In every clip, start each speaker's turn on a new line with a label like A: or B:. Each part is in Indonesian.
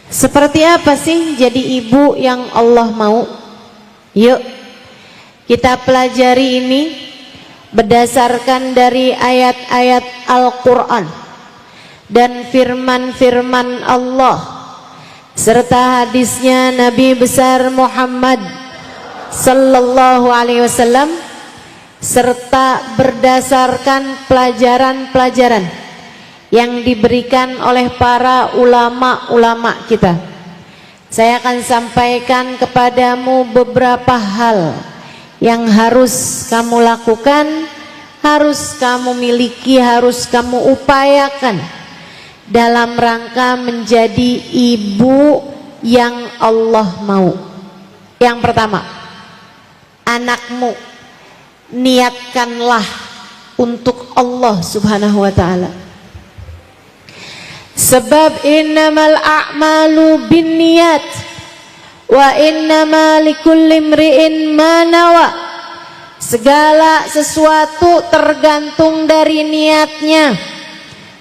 A: Seperti apa sih jadi ibu yang Allah mau? Yuk kita pelajari ini berdasarkan dari ayat-ayat Al-Quran dan firman-firman Allah serta hadisnya Nabi besar Muhammad sallallahu alaihi wasallam, serta berdasarkan pelajaran-pelajaran yang diberikan oleh para ulama-ulama kita. Saya akan sampaikan kepadamu beberapa hal yang harus kamu lakukan, harus kamu miliki, harus kamu upayakan dalam rangka menjadi ibu yang Allah mau. Yang pertama, anakmu niatkanlah untuk Allah Subhanahu wa ta'ala. Sebab innamal a'malu binniyat wa innama likulli imri'in ma nawa. Segala sesuatu tergantung dari niatnya,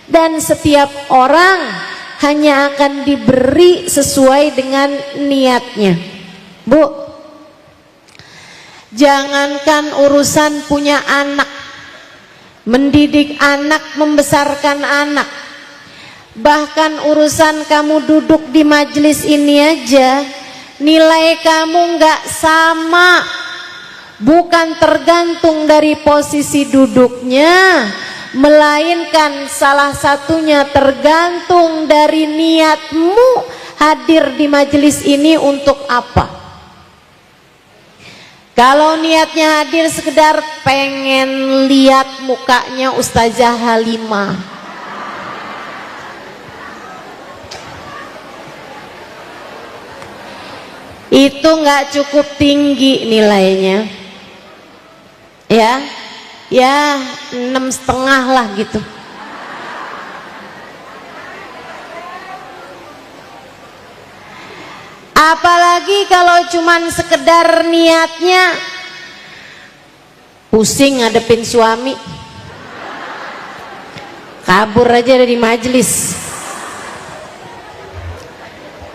A: dan setiap orang hanya akan diberi sesuai dengan niatnya. Bu, jangankan urusan punya anak, mendidik anak, membesarkan anak, bahkan urusan kamu duduk di majelis ini aja, nilai kamu nggak sama. Bukan tergantung dari posisi duduknya, melainkan salah satunya tergantung dari niatmu hadir di majelis ini untuk apa. Kalau niatnya hadir sekedar pengen lihat mukanya Ustazah Halimah, itu nggak cukup tinggi nilainya. Ya 6,5 lah gitu. Apalagi kalau cuman sekedar niatnya pusing ngadepin suami, kabur aja dari majelis,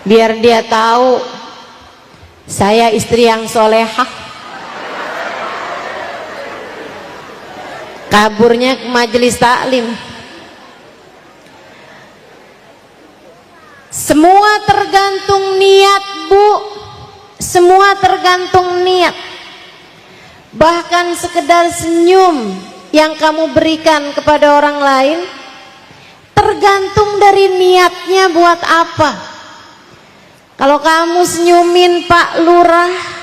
A: biar dia tahu saya istri yang solehah. Kaburnya ke majelis taklim. Semua tergantung niat, Bu. Semua tergantung niat. Bahkan sekedar senyum yang kamu berikan kepada orang lain tergantung dari niatnya buat apa. Kalau kamu senyumin Pak Lurah,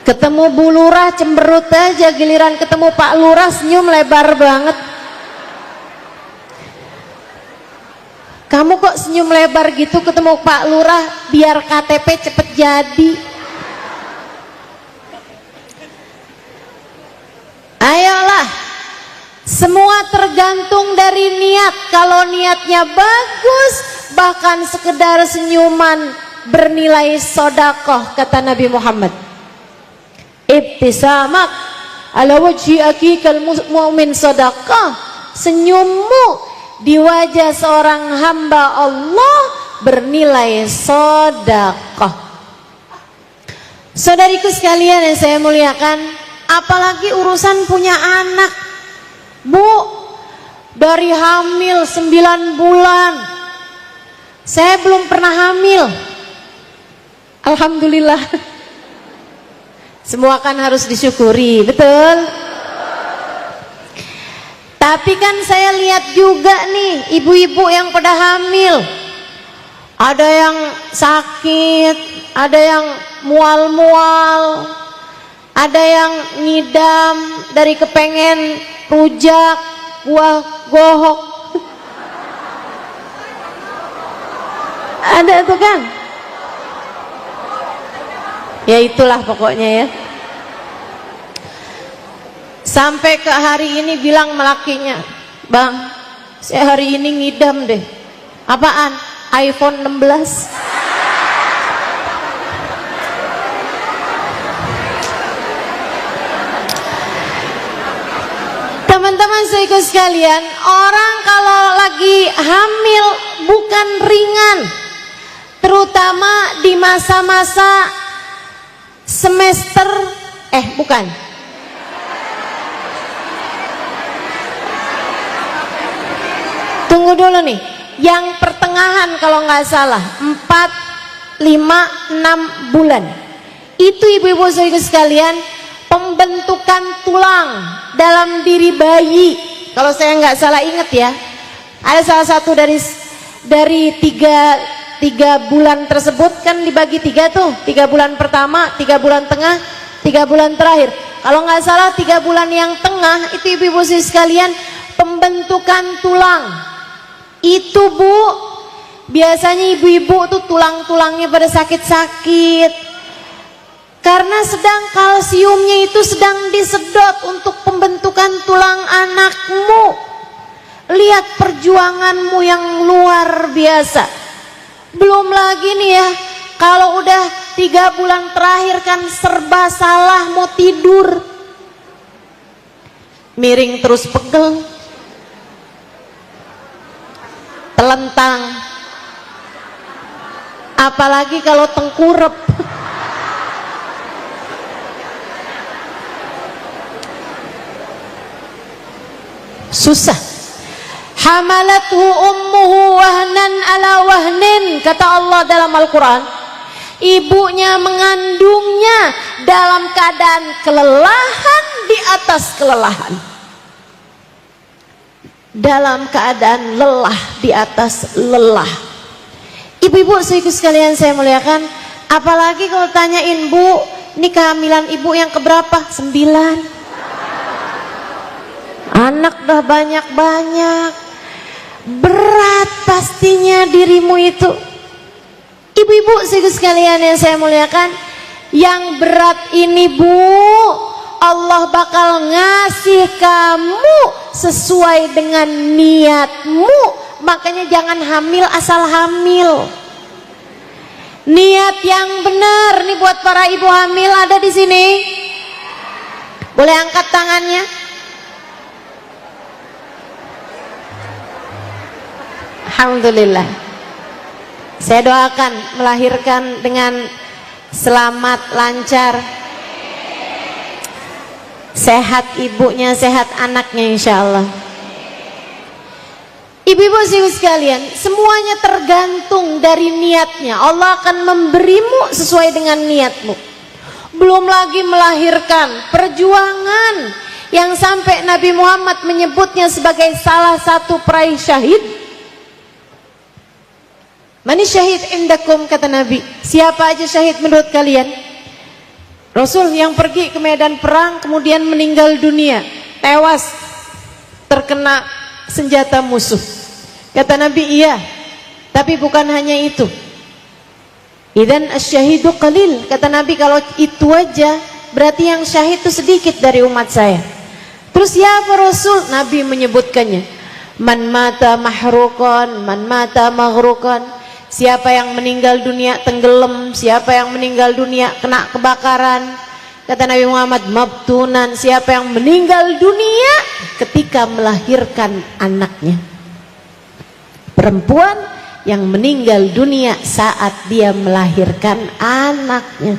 A: ketemu Bu Lurah cemberut aja, giliran ketemu Pak Lurah senyum lebar banget. Kamu kok senyum lebar gitu ketemu Pak Lurah, biar KTP cepet jadi. Ayolah, semua tergantung dari niat. Kalau niatnya bagus, bahkan sekedar senyuman bernilai sodakoh, kata Nabi Muhammad. Ibtisamak ala wajhi akikal mu'min sadaqah. Senyummu di wajah seorang hamba Allah bernilai sedekah. Saudariku sekalian yang saya muliakan, apalagi urusan punya anak. Bu, dari hamil 9 bulan saya belum pernah hamil. Alhamdulillah. Semua kan harus disyukuri, betul? Tapi kan saya lihat juga nih ibu-ibu yang pada hamil, ada yang sakit, ada yang mual-mual, ada yang ngidam dari kepengen rujak buah gohok. Ada tuh kan? Ya itulah pokoknya ya. Sampai ke hari ini bilang melakinya, Bang, saya hari ini ngidam deh. Apaan? iPhone 16. Teman-teman saudaraku sekalian, orang kalau lagi hamil bukan ringan, terutama di masa-masa semester bukan. Tunggu dulu nih, yang pertengahan kalau nggak salah 4, 5, 6 bulan. Itu ibu-ibu saudara sekalian, pembentukan tulang dalam diri bayi. Kalau saya nggak salah ingat ya, ada salah satu dari tiga bulan tersebut kan dibagi 3 tuh, 3 bulan pertama, 3 bulan tengah, 3 bulan terakhir. Kalau nggak salah 3 bulan yang tengah itu ibu-ibu sekalian pembentukan tulang. Itu Bu, biasanya ibu-ibu tuh tulang-tulangnya pada sakit-sakit karena sedang kalsiumnya itu sedang disedot untuk pembentukan tulang anakmu. Lihat perjuanganmu yang luar biasa. Belum lagi nih ya, kalau udah 3 bulan terakhir kan serba salah, mau tidur miring terus pegel, telentang, apalagi kalau tengkurep. Susah. Hamalathu ummuhu wahnan ala wahnin, kata Allah dalam Al-Quran. Ibunya mengandungnya dalam keadaan kelelahan di atas kelelahan, dalam keadaan lelah di atas lelah. Ibu-ibu saudara sekalian saya muliakan, apalagi kalau tanyain, Bu, ini kehamilan ibu yang keberapa? 9. Anak dah banyak-banyak, berat pastinya dirimu itu. Ibu-ibu saudara sekalian yang saya muliakan, yang berat ini Bu, Allah bakal ngasih kamu sesuai dengan niatmu. Makanya jangan hamil asal hamil. Niat yang benar nih buat para ibu hamil ada di sini. Boleh angkat tangannya? Alhamdulillah. Saya doakan melahirkan dengan selamat, lancar, sehat ibunya, sehat anaknya insya Allah. Ibu-ibu sekalian, semuanya tergantung dari niatnya. Allah akan memberimu sesuai dengan niatmu. Belum lagi melahirkan, perjuangan yang sampai Nabi Muhammad menyebutnya sebagai salah satu peraih syahid. Mani syahid indakum, kata Nabi, siapa aja syahid menurut kalian? Rasul yang pergi ke medan perang kemudian meninggal dunia, tewas terkena senjata musuh. Kata Nabi, iya, tapi bukan hanya itu. Idzan asy-syahidu qalil, kata Nabi, kalau itu aja berarti yang syahid itu sedikit dari umat saya. Terus ya Rasul, Nabi menyebutkannya, man mata mahruqan, man mata maghruqan. Siapa yang meninggal dunia tenggelam, siapa yang meninggal dunia kena kebakaran. Kata Nabi Muhammad, mabtunan, siapa yang meninggal dunia ketika melahirkan anaknya. Perempuan yang meninggal dunia saat dia melahirkan anaknya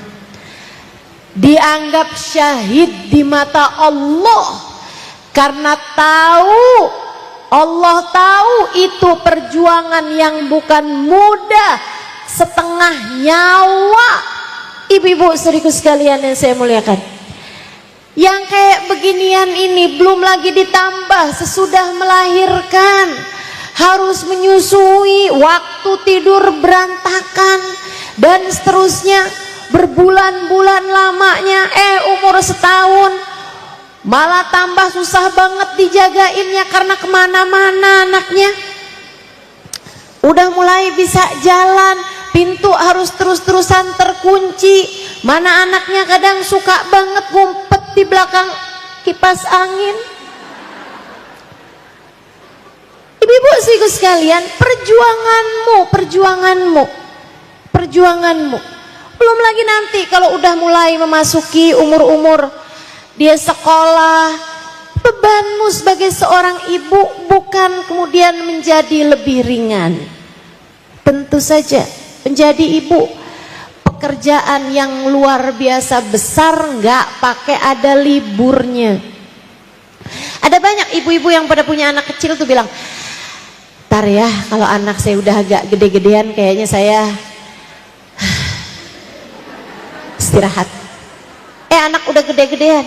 A: dianggap syahid di mata Allah, karena Allah tahu itu perjuangan yang bukan mudah, setengah nyawa. Ibu-ibu saudaraku sekalian yang saya muliakan, yang kayak beginian ini belum lagi ditambah sesudah melahirkan harus menyusui, waktu tidur berantakan dan seterusnya, berbulan-bulan lamanya, umur setahun malah tambah susah banget dijagainnya karena kemana-mana anaknya. Udah mulai bisa jalan, pintu harus terus-terusan terkunci. Mana anaknya kadang suka banget ngumpet di belakang kipas angin. Ibu-ibu sekalian, perjuanganmu. Belum lagi nanti kalau udah mulai memasuki umur-umur dia sekolah, bebanmu sebagai seorang ibu bukan kemudian menjadi lebih ringan. Tentu saja menjadi ibu pekerjaan yang luar biasa besar, nggak pakai ada liburnya. Ada banyak ibu-ibu yang pada punya anak kecil tuh bilang, "Ntar ya kalau anak saya udah agak gede-gedean kayaknya saya istirahat." Anak udah gede-gedean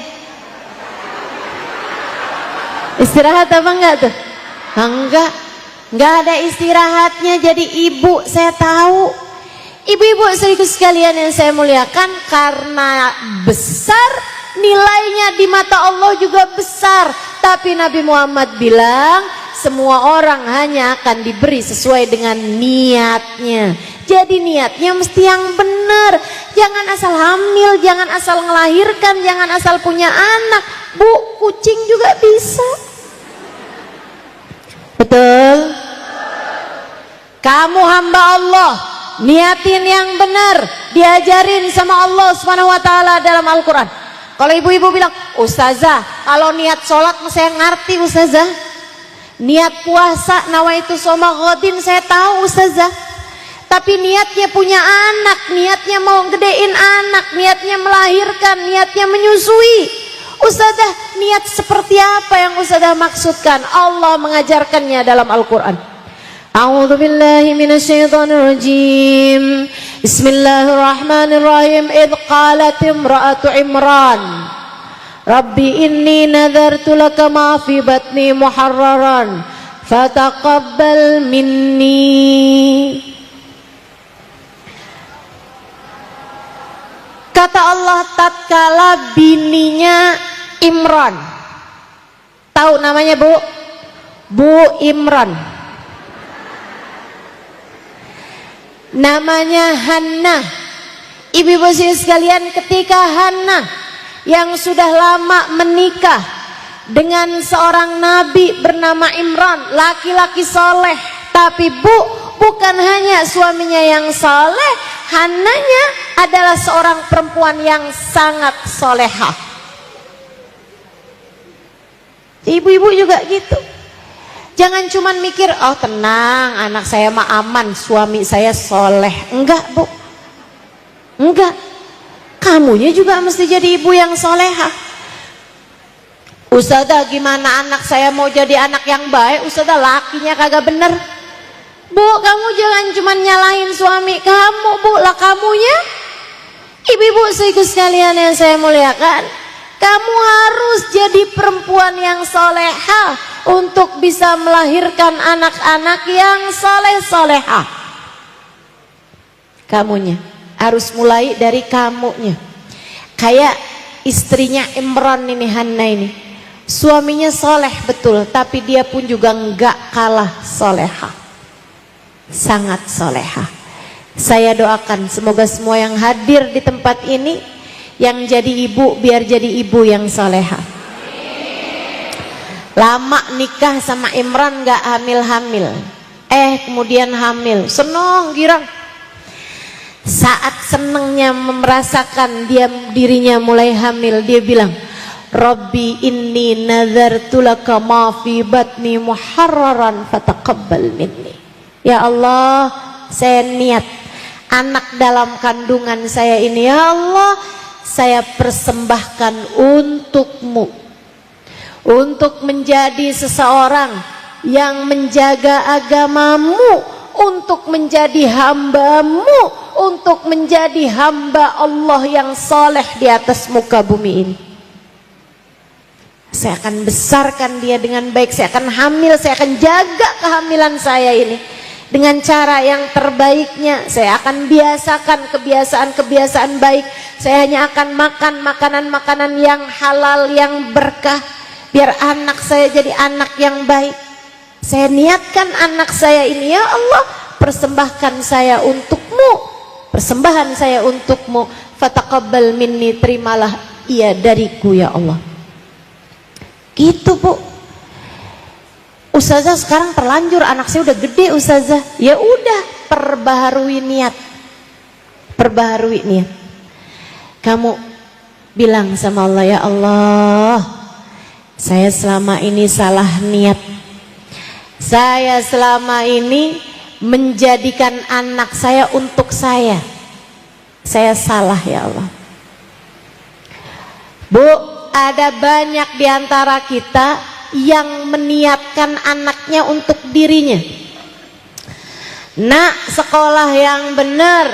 A: istirahat apa enggak tuh? Enggak ada istirahatnya jadi ibu. Saya tahu ibu-ibu saudaraku sekalian yang saya muliakan, karena besar nilainya di mata Allah juga besar. Tapi Nabi Muhammad bilang semua orang hanya akan diberi sesuai dengan niatnya. Jadi niatnya mesti yang benar. Jangan asal hamil, jangan asal ngelahirkan, jangan asal punya anak. Bu, kucing juga bisa. Betul? Kamu hamba Allah, niatin yang benar, diajarin sama Allah Subhanahu wa taala dalam Al-Qur'an. Kalau ibu-ibu bilang, "Ustazah, kalau niat sholat saya ngerti Ustazah. Niat puasa nawaitu shoma ghadin saya tahu Ustazah. Tapi niatnya punya anak, niatnya mau gedein anak, niatnya melahirkan, niatnya menyusui. Ustazah, niat seperti apa yang Ustazah maksudkan?" Allah mengajarkannya dalam Al-Qur'an. A'udzu billahi minasyaitonir rajim. Bismillahirrahmanirrahim. Idz qalat imra'atu Imran, "Rabbi inni nadartu laka ma fi batni muharraran fataqabbal minni." Kata Allah tatkala bininya Imran. Tahu namanya Bu? Bu Imran. Namanya Hannah. Ibu-ibu sekalian, ketika Hannah yang sudah lama menikah dengan seorang nabi bernama Imran, laki-laki soleh, tapi bukan hanya suaminya yang soleh, Hannahnya adalah seorang perempuan yang sangat solehah. Ibu-ibu juga gitu. Jangan cuman mikir, "Oh tenang, anak saya mah aman, suami saya soleh." Enggak Bu, enggak. Kamunya juga mesti jadi ibu yang solehah. "Ustazah, gimana anak saya mau jadi anak yang baik? Ustazah, lakinya kagak bener." Bu, kamu jangan cuma nyalahin suami kamu, Bu, lah kamunya. Ibu-ibu sekalian yang saya muliakan, kamu harus jadi perempuan yang solehah untuk bisa melahirkan anak-anak yang soleh-solehah. Kamunya harus mulai dari kamunya. Kayak istrinya Imran ini, Hannah ini, suaminya soleh betul, tapi dia pun juga enggak kalah solehah, sangat solehah. Saya doakan semoga semua yang hadir di tempat ini yang jadi ibu, biar jadi ibu yang solehah. Lama nikah sama Imran gak hamil-hamil, kemudian hamil, seneng girang. Saat senengnya merasakan dirinya mulai hamil, dia bilang, "Rabbi inni nazartu laka ma fi batni muharraran fataqabbal minni." Ya Allah, saya niat anak dalam kandungan saya ini, ya Allah, saya persembahkan untukmu, untuk menjadi seseorang yang menjaga agamamu, untuk menjadi hambamu, untuk menjadi hamba Allah yang soleh di atas muka bumi ini. Saya akan besarkan dia dengan baik, saya akan hamil, saya akan jaga kehamilan saya ini dengan cara yang terbaiknya. Saya akan biasakan kebiasaan-kebiasaan baik. Saya hanya akan makan makanan-makanan yang halal, yang berkah, biar anak saya jadi anak yang baik. Saya niatkan anak saya ini, ya Allah, persembahkan saya untukmu, persembahan saya untukmu, fataqabbal minni, terimalah ia dariku ya Allah. Gitu Bu. Ustazah sekarang terlanjur, anak saya udah gede Ustazah. Ya udah, perbaharui niat. Perbaharui niat. Kamu bilang sama Allah, ya Allah, Saya selama ini salah niat. Saya selama ini menjadikan anak saya untuk saya. Saya salah ya Allah. Bu, ada banyak di antara kita yang meniatkan anaknya untuk dirinya. Nak, sekolah yang benar,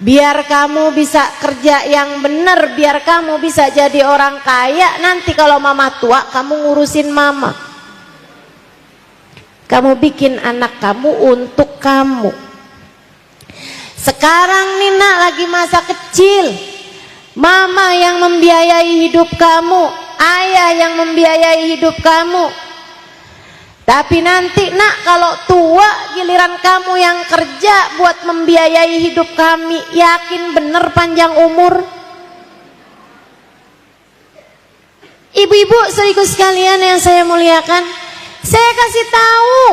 A: biar kamu bisa kerja yang benar, biar kamu bisa jadi orang kaya. Nanti kalau mama tua, kamu ngurusin mama. Kamu bikin anak kamu untuk kamu. Sekarang Nina lagi masa kecil, mama yang membiayai hidup kamu, ayah yang membiayai hidup kamu. Tapi nanti nak, kalau tua giliran kamu yang kerja buat membiayai hidup kami. Yakin bener panjang umur? Ibu-ibu saudariku sekalian yang saya muliakan, saya kasih tahu,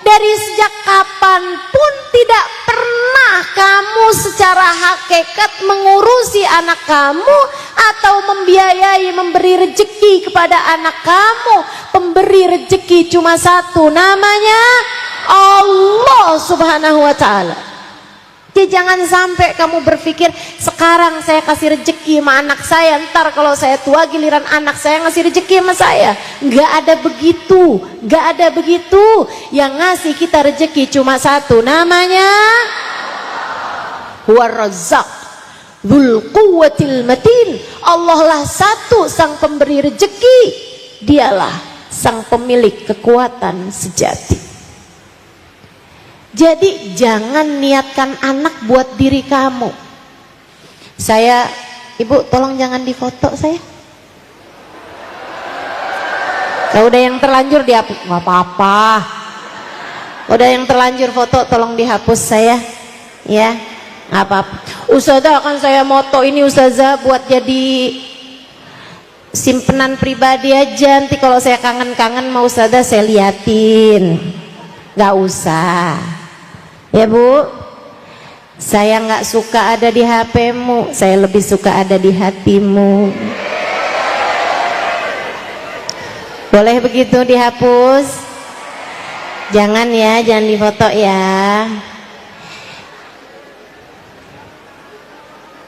A: dari sejak kapanpun tidak pernah kamu secara hakikat mengurusi anak kamu atau membiayai, memberi rezeki kepada anak kamu. Pemberi rezeki cuma satu, namanya Allah Subhanahu wa Ta'ala. Jadi jangan sampai kamu berpikir sekarang saya kasih rezeki sama anak saya, ntar kalau saya tua giliran anak saya ngasih rezeki sama saya. Nggak ada begitu, nggak ada begitu. Yang ngasih kita rezeki cuma satu, namanya War-Razzaq Dzul Quwwatil Matin. Allah lah satu sang pemberi rezeki, dialah sang pemilik kekuatan sejati. Jadi jangan niatkan anak buat diri kamu. Saya, ibu tolong jangan difoto saya. Kalau udah yang terlanjur dihapus, nggak apa-apa. Udah yang terlanjur foto tolong dihapus saya, ya, nggak apa-apa. Ustazah akan saya moto ini ustazah buat jadi simpenan pribadi aja. Nanti kalau saya kangen-kangen mau ustazah saya liatin. Nggak usah. Ya Bu, saya nggak suka ada di HP-mu, saya lebih suka ada di hatimu. Boleh begitu dihapus? Jangan ya, jangan difoto ya.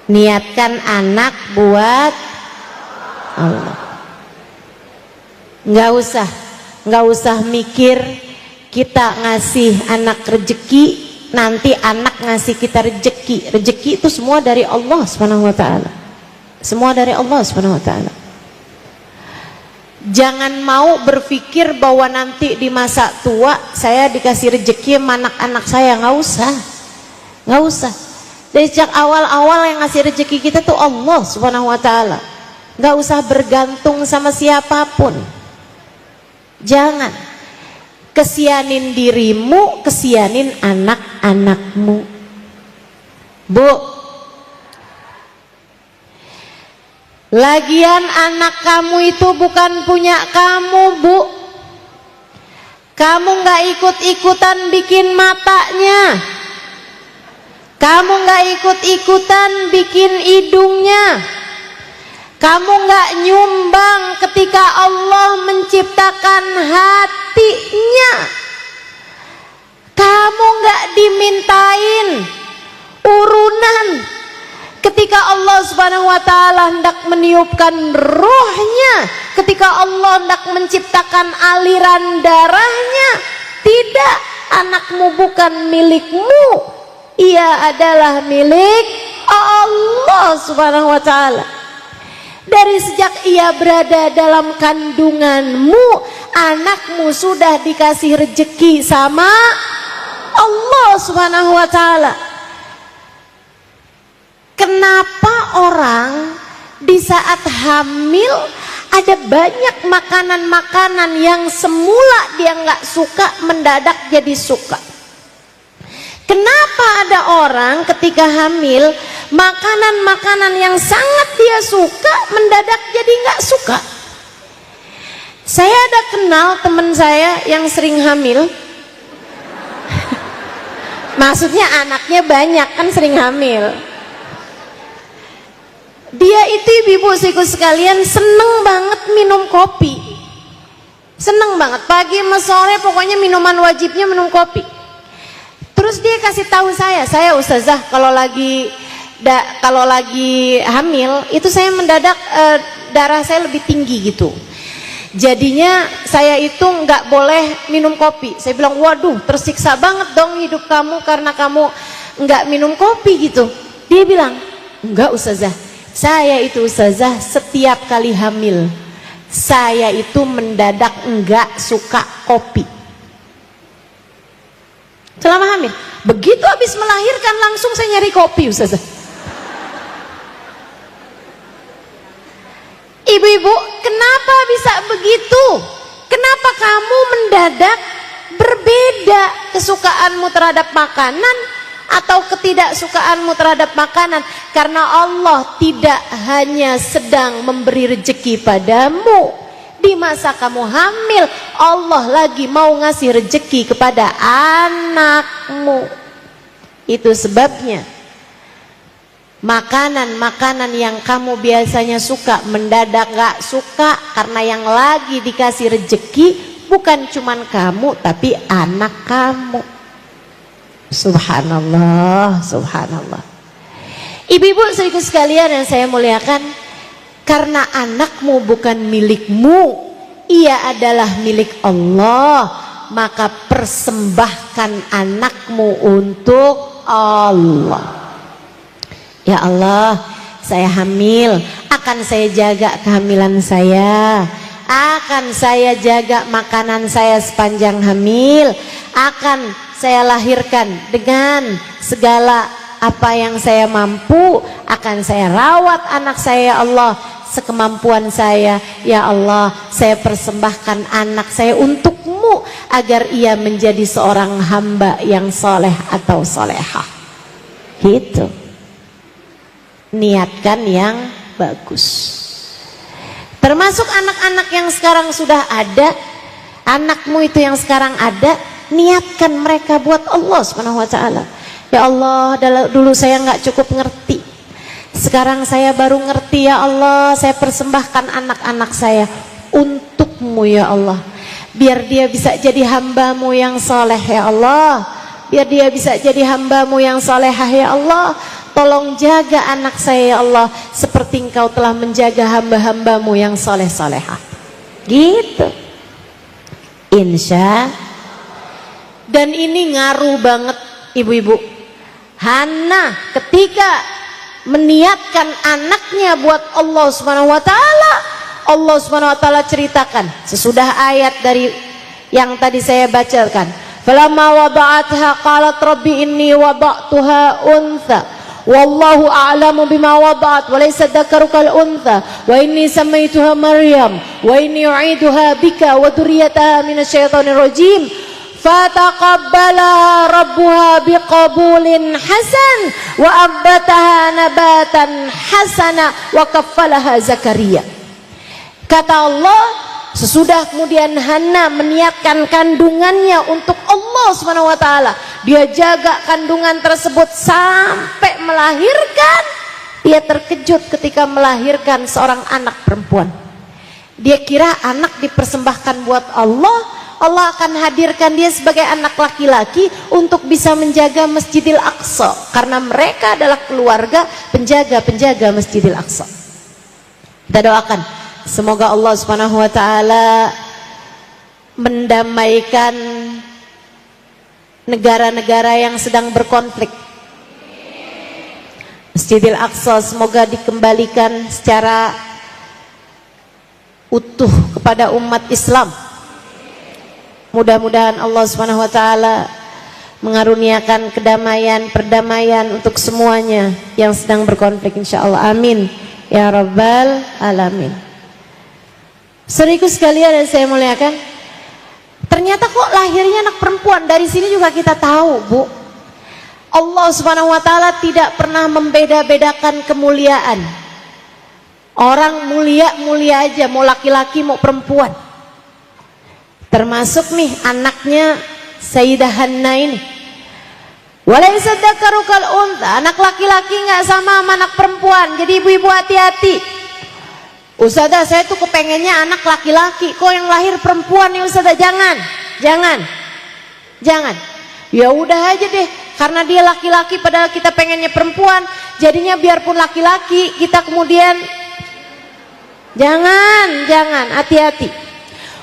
A: Niatkan anak buat Allah. Nggak usah mikir kita ngasih anak rezeki, nanti anak ngasih kita rezeki. Rezeki itu semua dari Allah Subhanahu wa Ta'ala. Semua dari Allah Subhanahu wa Ta'ala. Jangan mau berpikir bahwa nanti di masa tua saya dikasih rezeki sama anak-anak saya. Nggak usah, nggak usah. Dari sejak awal-awal yang ngasih rezeki kita tuh Allah Subhanahu wa Ta'ala. Nggak usah bergantung sama siapapun. Jangan kesianin dirimu, kesianin anak-anakmu. Bu, lagian anak kamu itu bukan punya kamu, Bu. Kamu nggak ikut-ikutan bikin matanya, kamu nggak ikut-ikutan bikin hidungnya, kamu nggak nyumbang ketika Allah menciptakan hatinya. Kamu nggak dimintain urunan ketika Allah Subhanahu wa Ta'ala hendak meniupkan rohnya, ketika Allah hendak menciptakan aliran darahnya. Tidak, anakmu bukan milikmu, ia adalah milik Allah Subhanahu wa Ta'ala. Dari sejak ia berada dalam kandunganmu, anakmu sudah dikasih rezeki sama Allah Subhanahu wa Ta'ala. Kenapa orang di saat hamil ada banyak makanan-makanan yang semula dia nggak suka mendadak jadi suka? Kenapa ada orang ketika hamil makanan-makanan yang sangat dia suka mendadak jadi nggak suka? Saya ada kenal teman saya yang sering hamil. Maksudnya anaknya banyak kan, sering hamil. Dia itu ibu-ibu sekalian seneng banget minum kopi. Seneng banget, pagi sama sore pokoknya minuman wajibnya minum kopi. Terus dia kasih tahu saya ustazah kalau lagi hamil itu saya mendadak darah saya lebih tinggi gitu. Jadinya saya itu nggak boleh minum kopi. Saya bilang, waduh tersiksa banget dong hidup kamu karena kamu nggak minum kopi gitu. Dia bilang, enggak ustazah, saya itu ustazah setiap kali hamil saya itu mendadak enggak suka kopi selama hamil. Begitu habis melahirkan langsung saya nyari kopi ustazah. Ibu-ibu, kenapa bisa begitu? Kenapa kamu mendadak berbeda kesukaanmu terhadap makanan atau ketidaksukaanmu terhadap makanan? Karena Allah tidak hanya sedang memberi rezeki padamu di masa kamu hamil, Allah lagi mau ngasih rezeki kepada anakmu. Itu sebabnya makanan-makanan yang kamu biasanya suka mendadak gak suka karena yang lagi dikasih rezeki bukan cuman kamu tapi anak kamu. Subhanallah, subhanallah. Ibu-ibu saudaraku sekalian yang saya muliakan, karena anakmu bukan milikmu, ia adalah milik Allah, maka persembahkan anakmu untuk Allah. Ya Allah, saya hamil, akan saya jaga kehamilan saya, akan saya jaga makanan saya sepanjang hamil, akan saya lahirkan dengan segala apa yang saya mampu, akan saya rawat anak saya ya Allah sekemampuan saya. Ya Allah, saya persembahkan anak saya untukmu agar ia menjadi seorang hamba yang soleh atau solehah. Gitu. Niatkan yang bagus. Termasuk anak-anak yang sekarang sudah ada, anakmu itu yang sekarang ada, niatkan mereka buat Allah Subhanahu wa taala. Ya Allah, dulu saya nggak cukup ngerti, sekarang saya baru ngerti ya Allah, saya persembahkan anak-anak saya untukmu ya Allah, biar dia bisa jadi hambamu yang soleh ya Allah, biar dia bisa jadi hambamu yang solehah ya Allah. Tolong jaga anak saya ya Allah seperti engkau telah menjaga hamba-hambamu yang soleh-solehah. Gitu. Insya. Dan ini ngaruh banget ibu-ibu. Hana ketika meniatkan anaknya buat Allah Subhanahu wa taala, Allah Subhanahu wa taala ceritakan sesudah ayat dari yang tadi saya bacakan. Falamma wada'atha qalat rabbi inni wada'tuha untha wallahu a'lamu bima wada'at wa laysa dzakaru kal untha wa inni samaituha maryam wa inni u'iduha bika wa dzurriyyataha minasyaitonir rajim fataqabbalaha rabbuha biqabulin hasan wa ambataha nabatan hasana wa kaffalaha Zakaria. Kata Allah, sesudah kemudian Hana meniatkan kandungannya untuk Allah Subhanahu wa taala, dia jaga kandungan tersebut sampai melahirkan. Dia terkejut ketika melahirkan seorang anak perempuan. Dia kira anak dipersembahkan buat Allah, Allah akan hadirkan dia sebagai anak laki-laki untuk bisa menjaga Masjidil Aqsa, karena mereka adalah keluarga penjaga-penjaga Masjidil Aqsa. Kita doakan semoga Allah Subhanahu wa taala mendamaikan negara-negara yang sedang berkonflik. Masjidil Aqsa semoga dikembalikan secara utuh kepada umat Islam. Mudah-mudahan Allah Subhanahu wa taala mengaruniakan kedamaian, perdamaian untuk semuanya yang sedang berkonflik insyaallah. Amin ya rabbal alamin. Saudaraku sekalian yang saya muliakan, ternyata kok lahirnya anak perempuan. Dari sini juga kita tahu, Bu, Allah Subhanahu wa taala tidak pernah membeda-bedakan kemuliaan. Orang mulia-mulia aja, mau laki-laki mau perempuan. Termasuk nih anaknya Sayyidah Hanna ini. Walaysa dzakaru kal untha, anak laki-laki nggak sama anak perempuan. Jadi ibu-ibu hati-hati. Ustazah, saya tuh kepengennya anak laki-laki, kok yang lahir perempuan nih Ustazah? Jangan. Ya udah aja deh, karena dia laki-laki padahal kita pengennya perempuan, jadinya biarpun laki-laki kita kemudian jangan, hati-hati.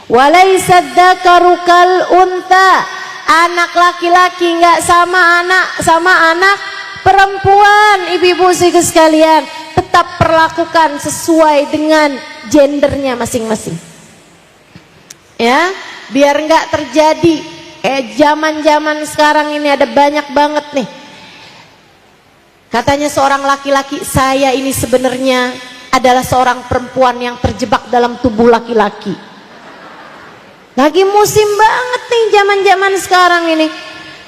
A: Walaisa dzakaru kal unta, anak laki-laki nggak sama anak perempuan. Ibu-ibu sekalian, tetap perlakukan sesuai dengan gendernya masing-masing, ya, biar nggak terjadi kayak zaman sekarang ini. Ada banyak banget nih, katanya seorang laki-laki, saya ini sebenarnya adalah seorang perempuan yang terjebak dalam tubuh laki-laki. Lagi musim banget nih zaman sekarang ini.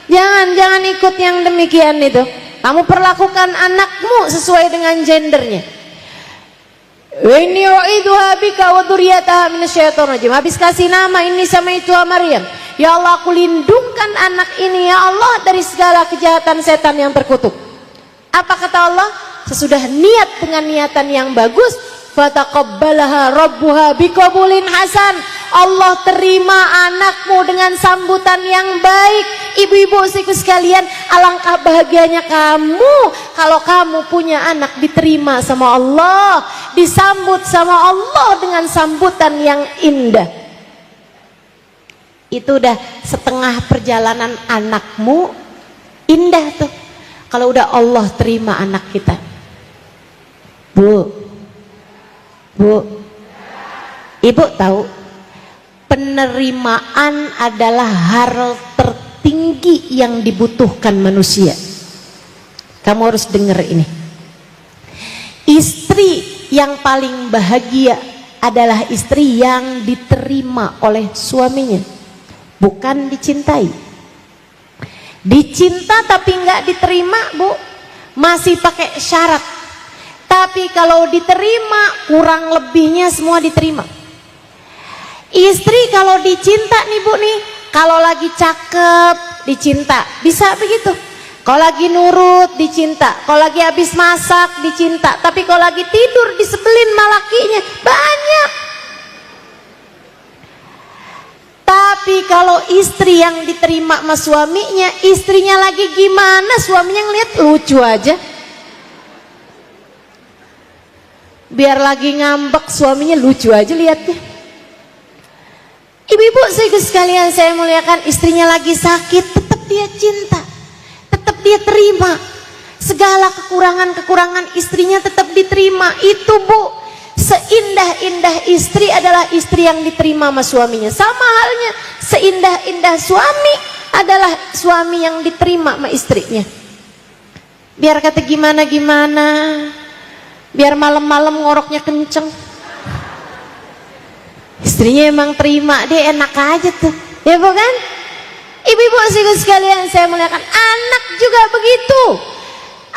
A: Jangan ikut yang demikian itu. Kamu perlakukan anakmu sesuai dengan gendernya. Inni u'idzuha bika wa dzurriyyataha minasyaitonir rajim. Habis kasih nama ini sama itu Maryam. Ya Allah, aku lindungkan anak ini ya Allah dari segala kejahatan setan yang terkutuk. Apa kata Allah? Sesudah niat dengan niatan yang bagus, fataqabbalaha rabbuha biqabulin hasan. Allah terima anakmu dengan sambutan yang baik. Ibu-ibu sekalian, alangkah bahagianya kamu kalau kamu punya anak diterima sama Allah, disambut sama Allah dengan sambutan yang indah. Itu udah setengah perjalanan anakmu indah tuh, kalau udah Allah terima anak kita. Bu, ibu tahu penerimaan adalah hal tertinggi yang dibutuhkan manusia. Kamu harus dengar ini. Istri yang paling bahagia adalah istri yang diterima oleh suaminya, bukan dicintai. Dicinta tapi nggak diterima, Bu, masih pakai syarat. Tapi kalau diterima, kurang lebihnya semua diterima. Istri kalau dicinta nih Bu nih, kalau lagi cakep dicinta, bisa begitu. Kalau lagi nurut dicinta, kalau lagi habis masak dicinta. Tapi kalau lagi tidur disebelin malakinya, banyak. Tapi kalau istri yang diterima sama suaminya, istrinya lagi gimana, suaminya ngeliat lucu aja. Biar lagi ngambek, suaminya lucu aja liatnya. Ibu-ibu sekalian saya muliakan, istrinya lagi sakit, tetap dia cinta, tetap dia terima. Segala kekurangan istrinya tetap diterima. Itu Bu, seindah-indah istri adalah istri yang diterima sama suaminya. Sama halnya seindah-indah suami adalah suami yang diterima sama istrinya. Biar kata gimana-gimana, biar malam-malam ngoroknya kenceng, istrinya emang terima, dia enak aja tuh, ya bukan? Ibu-ibu sekalian saya muliakan, anak juga begitu.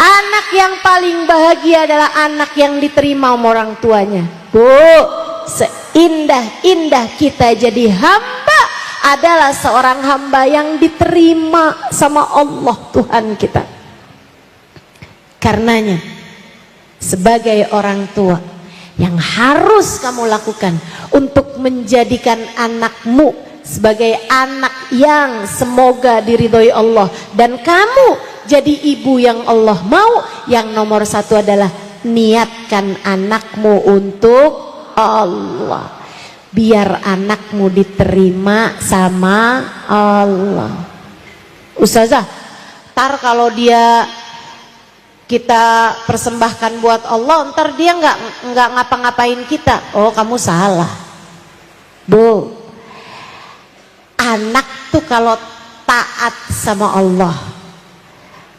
A: Anak yang paling bahagia adalah anak yang diterima sama orang tuanya. Bu, seindah-indah kita jadi hamba adalah seorang hamba yang diterima sama Allah Tuhan kita. Karenanya, sebagai orang tua, yang harus kamu lakukan untuk menjadikan anakmu sebagai anak yang semoga diridhoi Allah, dan kamu jadi ibu yang Allah mau, yang nomor satu adalah niatkan anakmu untuk Allah, biar anakmu diterima sama Allah. Ustazah, ntar kalau dia kita persembahkan buat Allah, ntar dia nggak ngapa-ngapain kita. Oh, kamu salah, Bu. Anak tuh kalau taat sama Allah,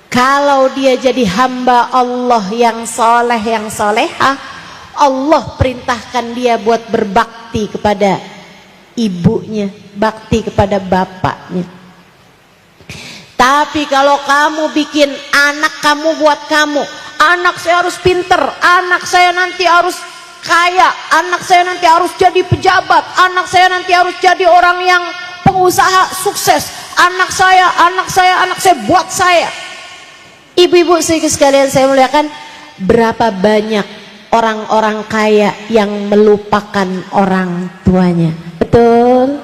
A: kalau dia jadi hamba Allah yang soleh, yang solehah, Allah perintahkan dia buat berbakti kepada ibunya, bakti kepada bapaknya. Tapi kalau kamu bikin anak kamu buat kamu, anak saya harus pinter, anak saya nanti harus kaya, anak saya nanti harus jadi pejabat, anak saya nanti harus jadi orang yang pengusaha sukses, anak saya buat saya. Ibu-ibu sekalian saya muliakan, berapa banyak orang-orang kaya yang melupakan orang tuanya. Betul?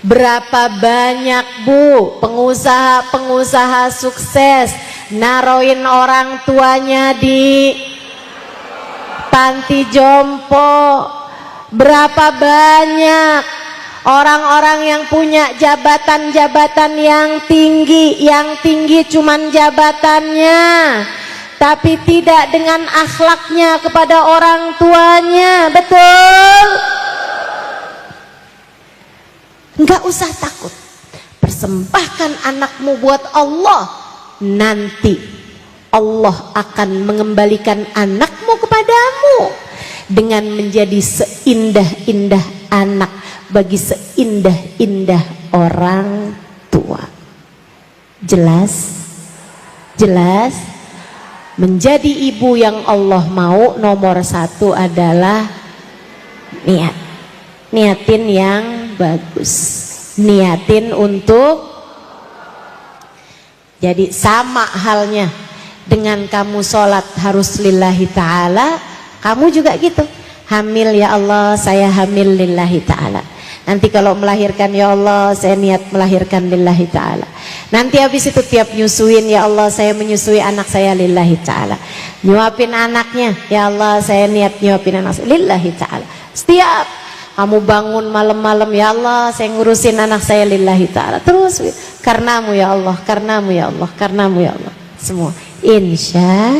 A: Berapa banyak Bu pengusaha-pengusaha sukses naroin orang tuanya di panti jompo. Berapa banyak orang-orang yang punya jabatan-jabatan yang tinggi cuman jabatannya, tapi tidak dengan akhlaknya kepada orang tuanya. Betul? Enggak usah takut, persembahkan anakmu buat Allah, nanti Allah akan mengembalikan anakmu kepadamu dengan menjadi seindah-indah anak bagi seindah-indah orang tua. Jelas? Jelas? Menjadi ibu yang Allah mau nomor satu adalah niat. Niatin yang bagus, niatin untuk, jadi sama halnya dengan kamu sholat harus lillahi ta'ala, kamu juga gitu. Hamil ya Allah, saya hamil lillahi ta'ala. Nanti kalau melahirkan ya Allah, saya niat melahirkan lillahi ta'ala. Nanti habis itu tiap nyusuin ya Allah, saya menyusui anak saya lillahi ta'ala. Nyuapin anaknya ya Allah, saya niat nyuapin anak saya lillahi ta'ala. Setiap kamu bangun malam-malam ya Allah, saya ngurusin anak saya lillahi ta'ala. Terus karenamu ya Allah, karenamu ya Allah, karenamu ya Allah. Semua insya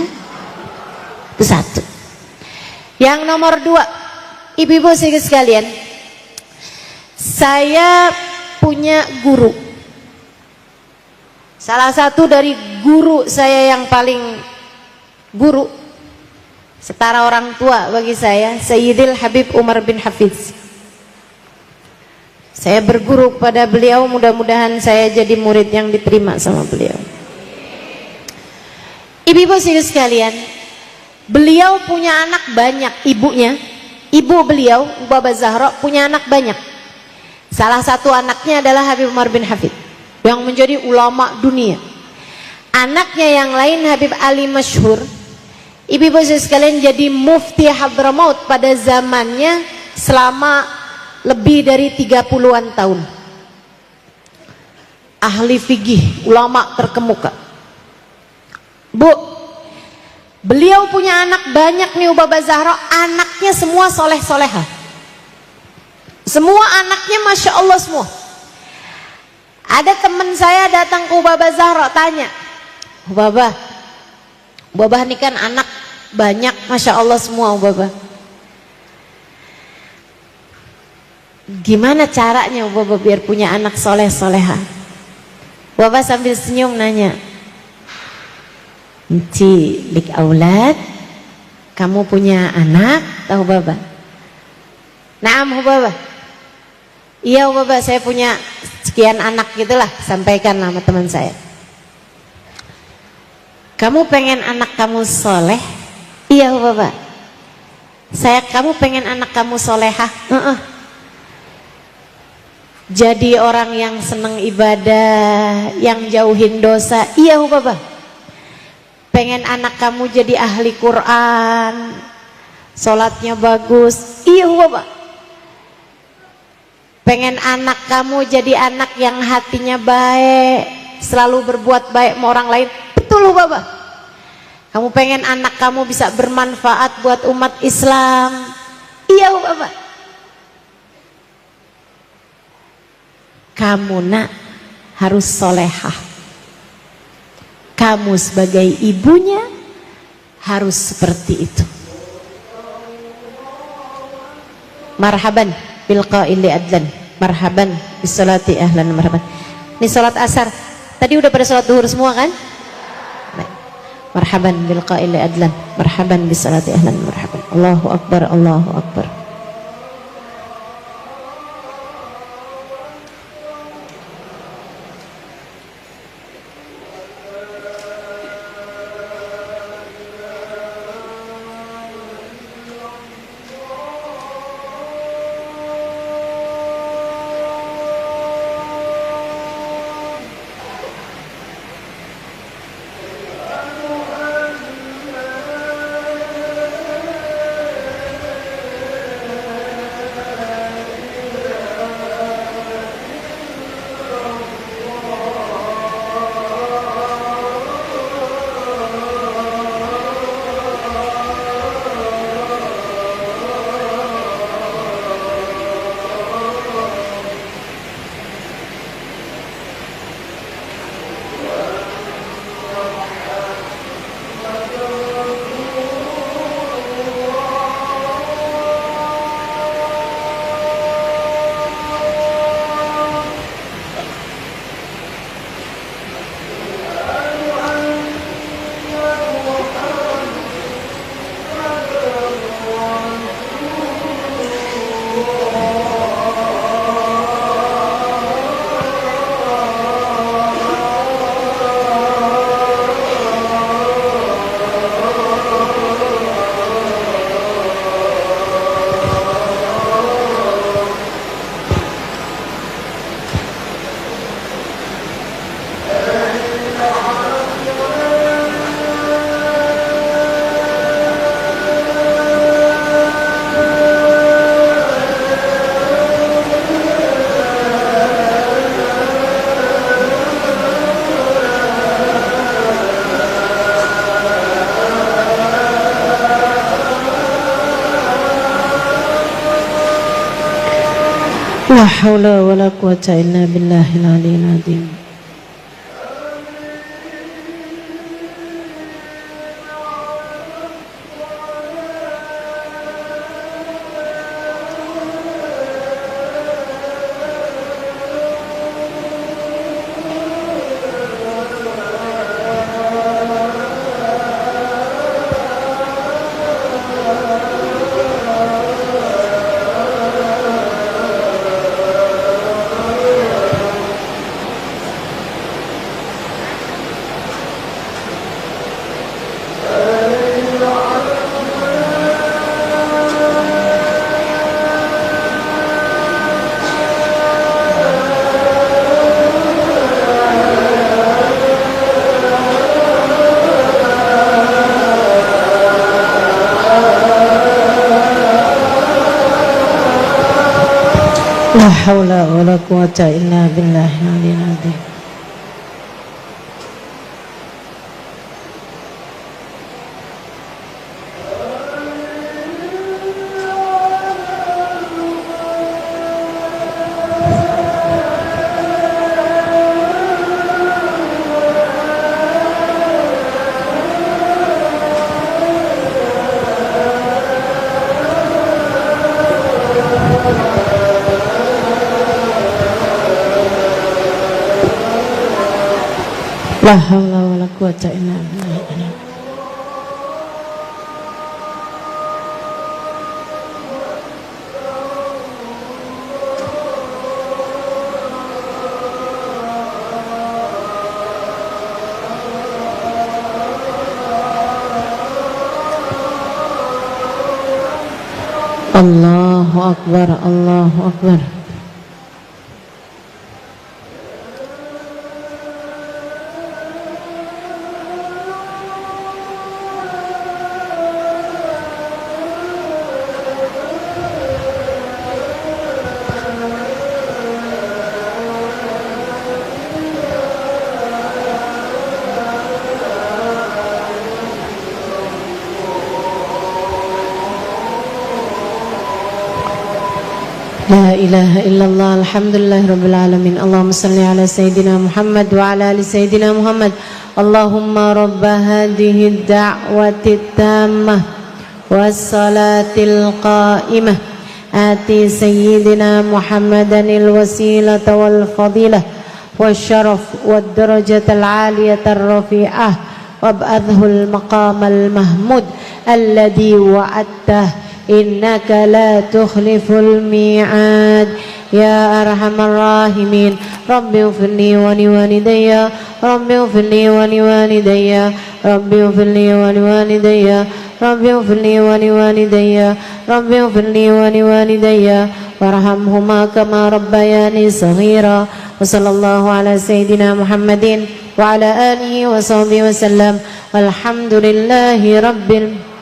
A: itu satu. Yang nomor dua, ibu-ibu sekalian, saya punya guru. Salah satu dari guru saya yang paling guru, setara orang tua bagi saya, Sayyidil Habib Umar bin Hafiz. Saya berguru pada beliau, mudah-mudahan saya jadi murid yang diterima sama beliau. Ibu-ibu sekalian, beliau punya anak banyak, ibunya, ibu beliau, Baba Zahra, punya anak banyak. Salah satu anaknya adalah Habib Umar bin Hafid yang menjadi ulama dunia. Anaknya yang lain Habib Ali Masyhur. Ibu-ibu sekalian, jadi mufti Hadramaut pada zamannya selama lebih dari 30-an tahun. Ahli fikih, ulama terkemuka. Bu, beliau punya anak banyak nih Baba Zahra, anaknya semua soleh-soleha. Semua anaknya Masya Allah semua. Ada teman saya datang ke Baba Zahra tanya, Baba ini kan anak banyak Masya Allah semua Baba, gimana caranya Baba biar punya anak soleh-soleha? Baba sambil senyum nanya, Ci lik aulad, kamu punya anak tahu Baba? Naam Baba. Iya Baba, saya punya sekian anak gitulah, sampaikan sama teman saya. Kamu pengen anak kamu soleh? Iya Baba. Kamu pengen anak kamu solehah? Jadi orang yang seneng ibadah, yang jauhin dosa? Iya Baba. Pengen anak kamu jadi ahli Quran, sholatnya bagus? Iya Baba. Pengen anak kamu jadi anak yang hatinya baik, selalu berbuat baik sama orang lain? Betul Baba. Kamu pengen anak kamu bisa bermanfaat buat umat Islam? Iya Baba. Kamu nak harus solehah. Kamu sebagai ibunya harus seperti itu. Marhaban bil qaili adlan, marhaban bis salati ahlan, marhaban. Ini salat asar. Tadi udah pada salat duhur semua kan? Baik. Marhaban bil qaili adlan, marhaban bis salati ahlan, marhaban. Allahu akbar, Allahu akbar. La haula wala quwwata illa billahil aliyyil azim. La haula wala quwwata illa billahil aliyyil azim. La haula wala quwwata illa billah. Allahu akbar, Allahu akbar. La ilaha illallah, alhamdulillah rabbil alamin. Allahumma salli ala sayyidina Muhammad wa ala ali sayyidina Muhammad. Allahumma rabba hadhihi ad-da'wati at-tammah was-salatil qa'imah ati sayyidina Muhammadan al-wasilata wal fadilah wasyaraf wad darajatal 'aliyata ar-rafi'ah wab'adhu al-maqamal mahmud alladhi wa'adtah innaka la tukhliful mi'ad ya arhamar rahimin. Rabbi ighfirli wa li walidayya, Rabbi ighfirli wa li walidayya, Rabbi ighfirli wa li walidayya, Rabbi ighfirli wa li walidayya, Rabbi ighfirli wa li walidayya warhamhuma kama rabbayani shaghira. Wa sallallahu ala sayyidina Muhammadin wa ala alihi wa sahbihi wa sallam. Alhamdulillahi rabbil.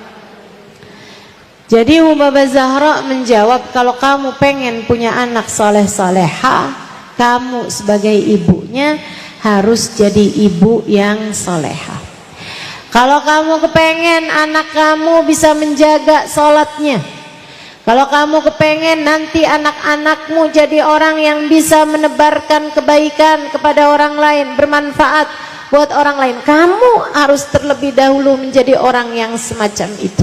A: Jadi Baba Zahra menjawab, kalau kamu pengen punya anak soleh-soleha, kamu sebagai ibunya harus jadi ibu yang soleha. Kalau kamu kepengen anak kamu bisa menjaga sholatnya, kalau kamu kepengen nanti anak-anakmu jadi orang yang bisa menebarkan kebaikan kepada orang lain, bermanfaat buat orang lain, kamu harus terlebih dahulu menjadi orang yang semacam itu.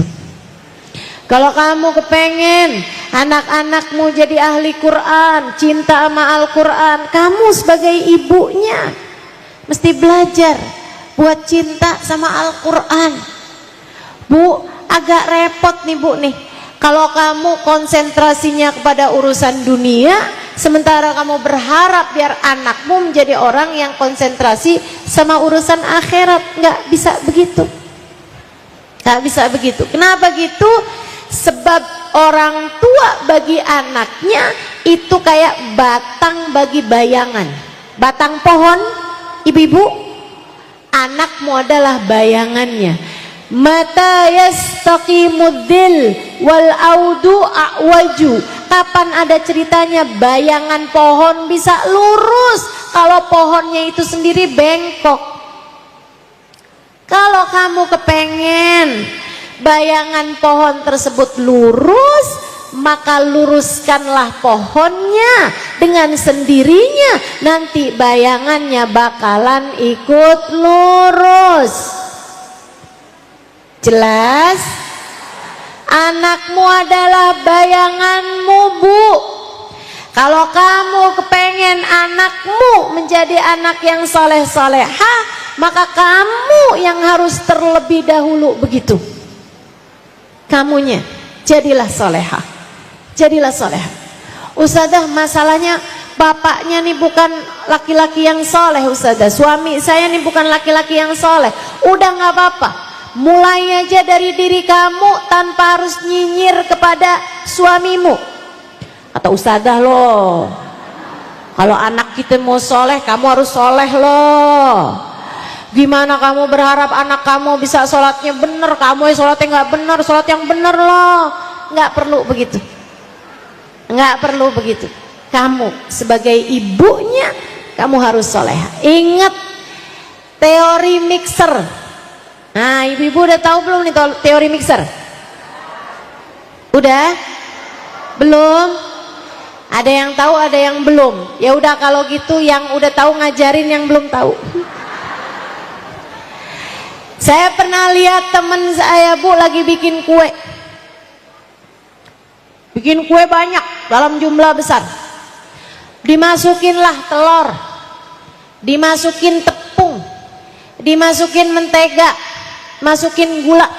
A: Kalau kamu kepengen anak-anakmu jadi ahli Quran, cinta sama Al-Quran, kamu sebagai ibunya mesti belajar buat cinta sama Al-Quran. Bu, agak repot nih Bu nih, kalau kamu konsentrasinya kepada urusan dunia, sementara kamu berharap biar anakmu menjadi orang yang konsentrasi sama urusan akhirat. Nggak bisa begitu, nggak bisa begitu. Kenapa gitu? Sebab orang tua bagi anaknya itu kayak batang bagi bayangan. Batang pohon, ibu-ibu, anakmu adalah bayangannya. Mata yastaqimuddil wal audu a'waju. Kapan ada ceritanya bayangan pohon bisa lurus kalau pohonnya itu sendiri bengkok? Kalau kamu kepengen bayangan pohon tersebut lurus, maka luruskanlah pohonnya dengan sendirinya, nanti bayangannya bakalan ikut lurus. Jelas? Anakmu adalah bayanganmu, Bu. Kalau kamu kepengen anakmu menjadi anak yang soleh-solehah, maka kamu yang harus terlebih dahulu begitu. Kamunya jadilah solehah, jadilah solehah. Ustazah, masalahnya bapaknya nih bukan laki-laki yang soleh, Ustazah. Suami saya nih bukan laki-laki yang soleh. Udah nggak apa-apa, mulai aja dari diri kamu tanpa harus nyinyir kepada suamimu. Kata Ustazah, loh, kalau anak kita mau soleh, kamu harus soleh loh. Gimana kamu berharap anak kamu bisa sholatnya bener, kamu yang sholatnya nggak bener, sholat yang bener loh. Nggak perlu begitu, nggak perlu begitu. Kamu sebagai ibunya, kamu harus soleh. Ingat teori mixer. Nah, ibu-ibu udah tahu belum nih teori mixer? Udah? Belum? Ada yang tahu, ada yang belum. Ya udah, kalau gitu yang udah tahu ngajarin yang belum tahu. Saya pernah lihat teman saya, Bu, lagi bikin kue. Bikin kue banyak dalam jumlah besar. Dimasukinlah telur, dimasukin tepung, dimasukin mentega, masukin gula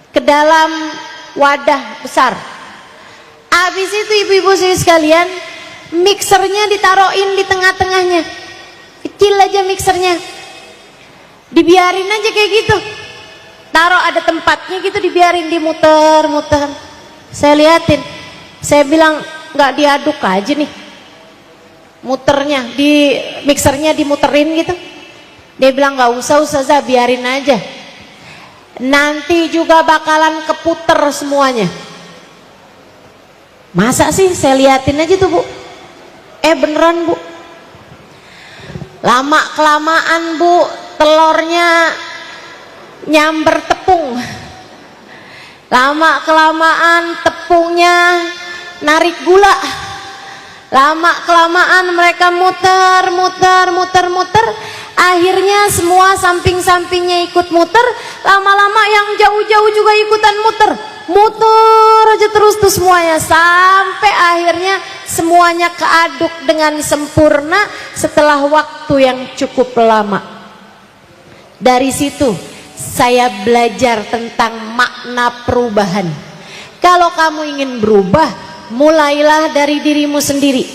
A: ke dalam wadah besar. Habis itu ibu-ibu sekalian, mixernya ditaruhin di tengah-tengahnya. Kecil aja mixernya. Dibiarin aja kayak gitu. Taruh ada tempatnya gitu, dibiarin dimuter-muter. Saya liatin. Saya bilang, nggak diaduk aja nih. Muternya, di mixernya dimuterin gitu. Dia bilang, nggak usah Ustazah, biarin aja. Nanti juga bakalan keputer semuanya. Masa sih? Saya liatin aja tuh, Bu. Beneran, Bu. Lama kelamaan, Bu, telurnya nyamber tepung. Lama kelamaan tepungnya narik gula. Lama kelamaan mereka muter. Akhirnya semua samping-sampingnya ikut muter. Lama-lama yang jauh-jauh juga ikutan muter. Muter aja terus tuh semuanya, sampai akhirnya semuanya keaduk dengan sempurna setelah waktu yang cukup lama. Dari situ saya belajar tentang makna perubahan. Kalau kamu ingin berubah, mulailah dari dirimu sendiri.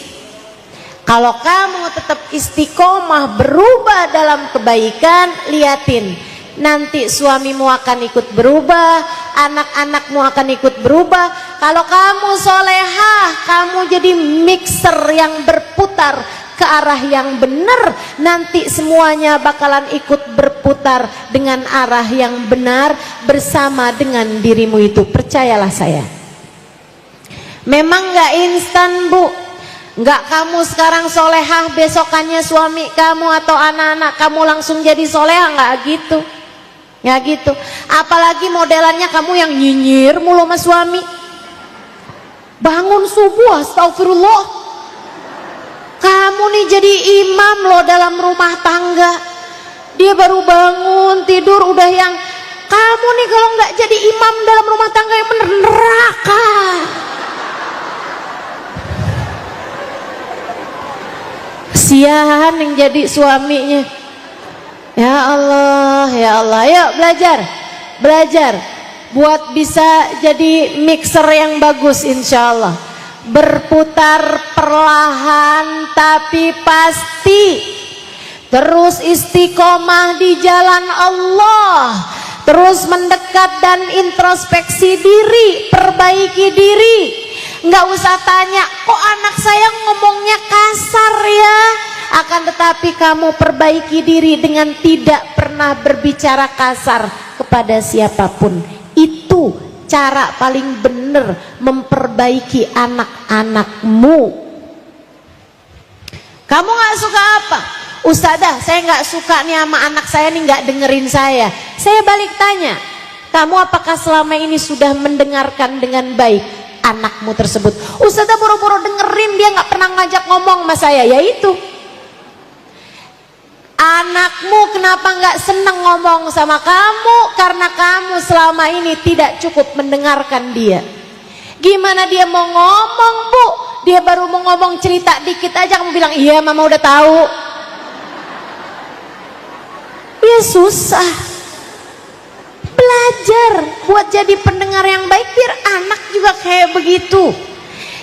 A: Kalau kamu tetap istiqomah berubah dalam kebaikan, liatin, nanti suamimu akan ikut berubah, anak-anakmu akan ikut berubah. Kalau kamu solehah, kamu jadi mixer yang berputar ke arah yang benar, nanti semuanya bakalan ikut berputar dengan arah yang benar bersama dengan dirimu itu. Percayalah saya. Memang gak instan, Bu. Gak kamu sekarang solehah, besokannya suami kamu atau anak-anak kamu langsung jadi solehah, gak gitu. Ya gitu. Apalagi modelannya kamu yang nyinyir mulu sama suami. Bangun subuh, astagfirullah. Kamu nih jadi imam loh dalam rumah tangga. Dia baru bangun tidur udah yang, kamu nih kalau nggak jadi imam dalam rumah tangga yang bener, neraka. Kasihan yang jadi suaminya. Ya Allah, ya Allah. Yuk belajar buat bisa jadi mixer yang bagus, insya Allah. Berputar perlahan tapi pasti. Terus istiqomah di jalan Allah. Terus mendekat dan introspeksi diri, perbaiki diri. Nggak usah tanya, kok anak saya ngomongnya kasar ya? Akan tetapi kamu perbaiki diri dengan tidak pernah berbicara kasar kepada siapapun. Itu cara paling benar memperbaiki anak-anakmu. Kamu gak suka apa? Ustazah, saya gak suka nih sama anak saya nih gak dengerin saya. Saya balik tanya, kamu apakah selama ini sudah mendengarkan dengan baik? anakmu tersebut. Ustazah boro-boro dengerin, dia nggak pernah ngajak ngomong sama saya. Yaitu anakmu kenapa nggak seneng ngomong sama kamu? Karena kamu selama ini tidak cukup mendengarkan dia. Gimana dia mau ngomong, Bu? Dia baru mau ngomong cerita dikit aja kamu bilang iya mama udah tahu. Ya susah. Belajar buat jadi pendengar yang baik biar anak juga kayak begitu.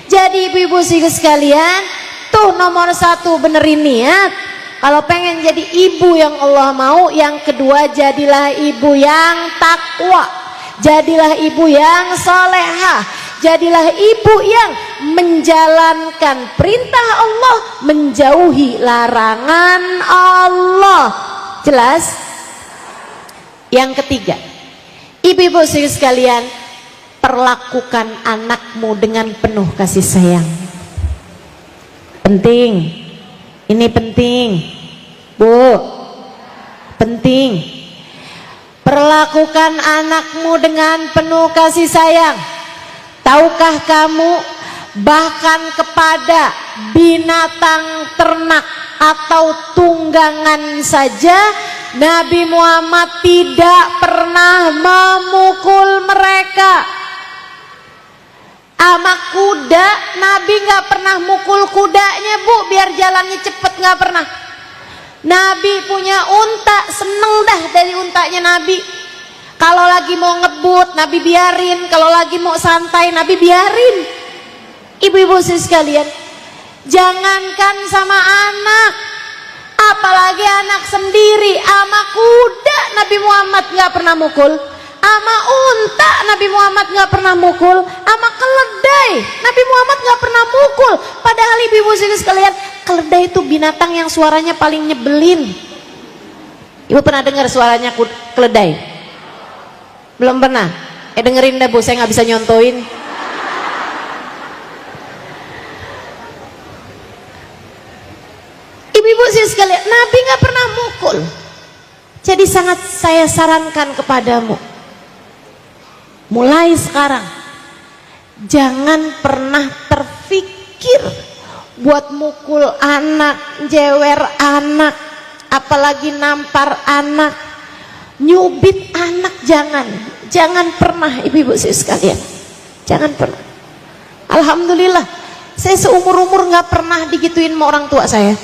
A: Jadi ibu-ibu sekalian, tuh nomor 1 benerin niat. Kalau pengen jadi ibu yang Allah mau, yang kedua jadilah ibu yang takwa, jadilah ibu yang solehah, jadilah ibu yang menjalankan perintah Allah, menjauhi larangan Allah. Jelas? Yang ketiga, ibu-ibu sekalian, perlakukan anakmu dengan penuh kasih sayang. Penting, ini penting, Bu, penting. Perlakukan anakmu dengan penuh kasih sayang. Tahukah kamu, bahkan kepada binatang ternak atau tunggangan saja Nabi Muhammad tidak pernah memukul mereka. Sama kuda, Nabi nggak pernah mukul kudanya, Bu, biar jalannya cepet, nggak pernah. Nabi punya unta, seneng dah dari untanya Nabi. Kalau lagi mau ngebut, Nabi biarin. Kalau lagi mau santai, Nabi biarin. Ibu-ibu sekalian, jangankan sama anak, apalagi anak sendiri, ama kuda Nabi Muhammad nggak pernah mukul, ama unta Nabi Muhammad nggak pernah mukul, ama keledai Nabi Muhammad nggak pernah mukul. Padahal ibu-ibu sekalian, keledai itu binatang yang suaranya paling nyebelin. Ibu pernah dengar suaranya keledai? Belum pernah? Dengerin dah, Bu, saya nggak bisa nyontoin. Ibu-ibu sekalian, Nabi nggak pernah mukul. Jadi sangat saya sarankan kepadamu, mulai sekarang jangan pernah terfikir buat mukul anak, jewer anak, apalagi nampar anak, nyubit anak. Jangan pernah, ibu-ibu sekalian, jangan pernah. Alhamdulillah, saya seumur-umur nggak pernah digituin sama orang tua saya.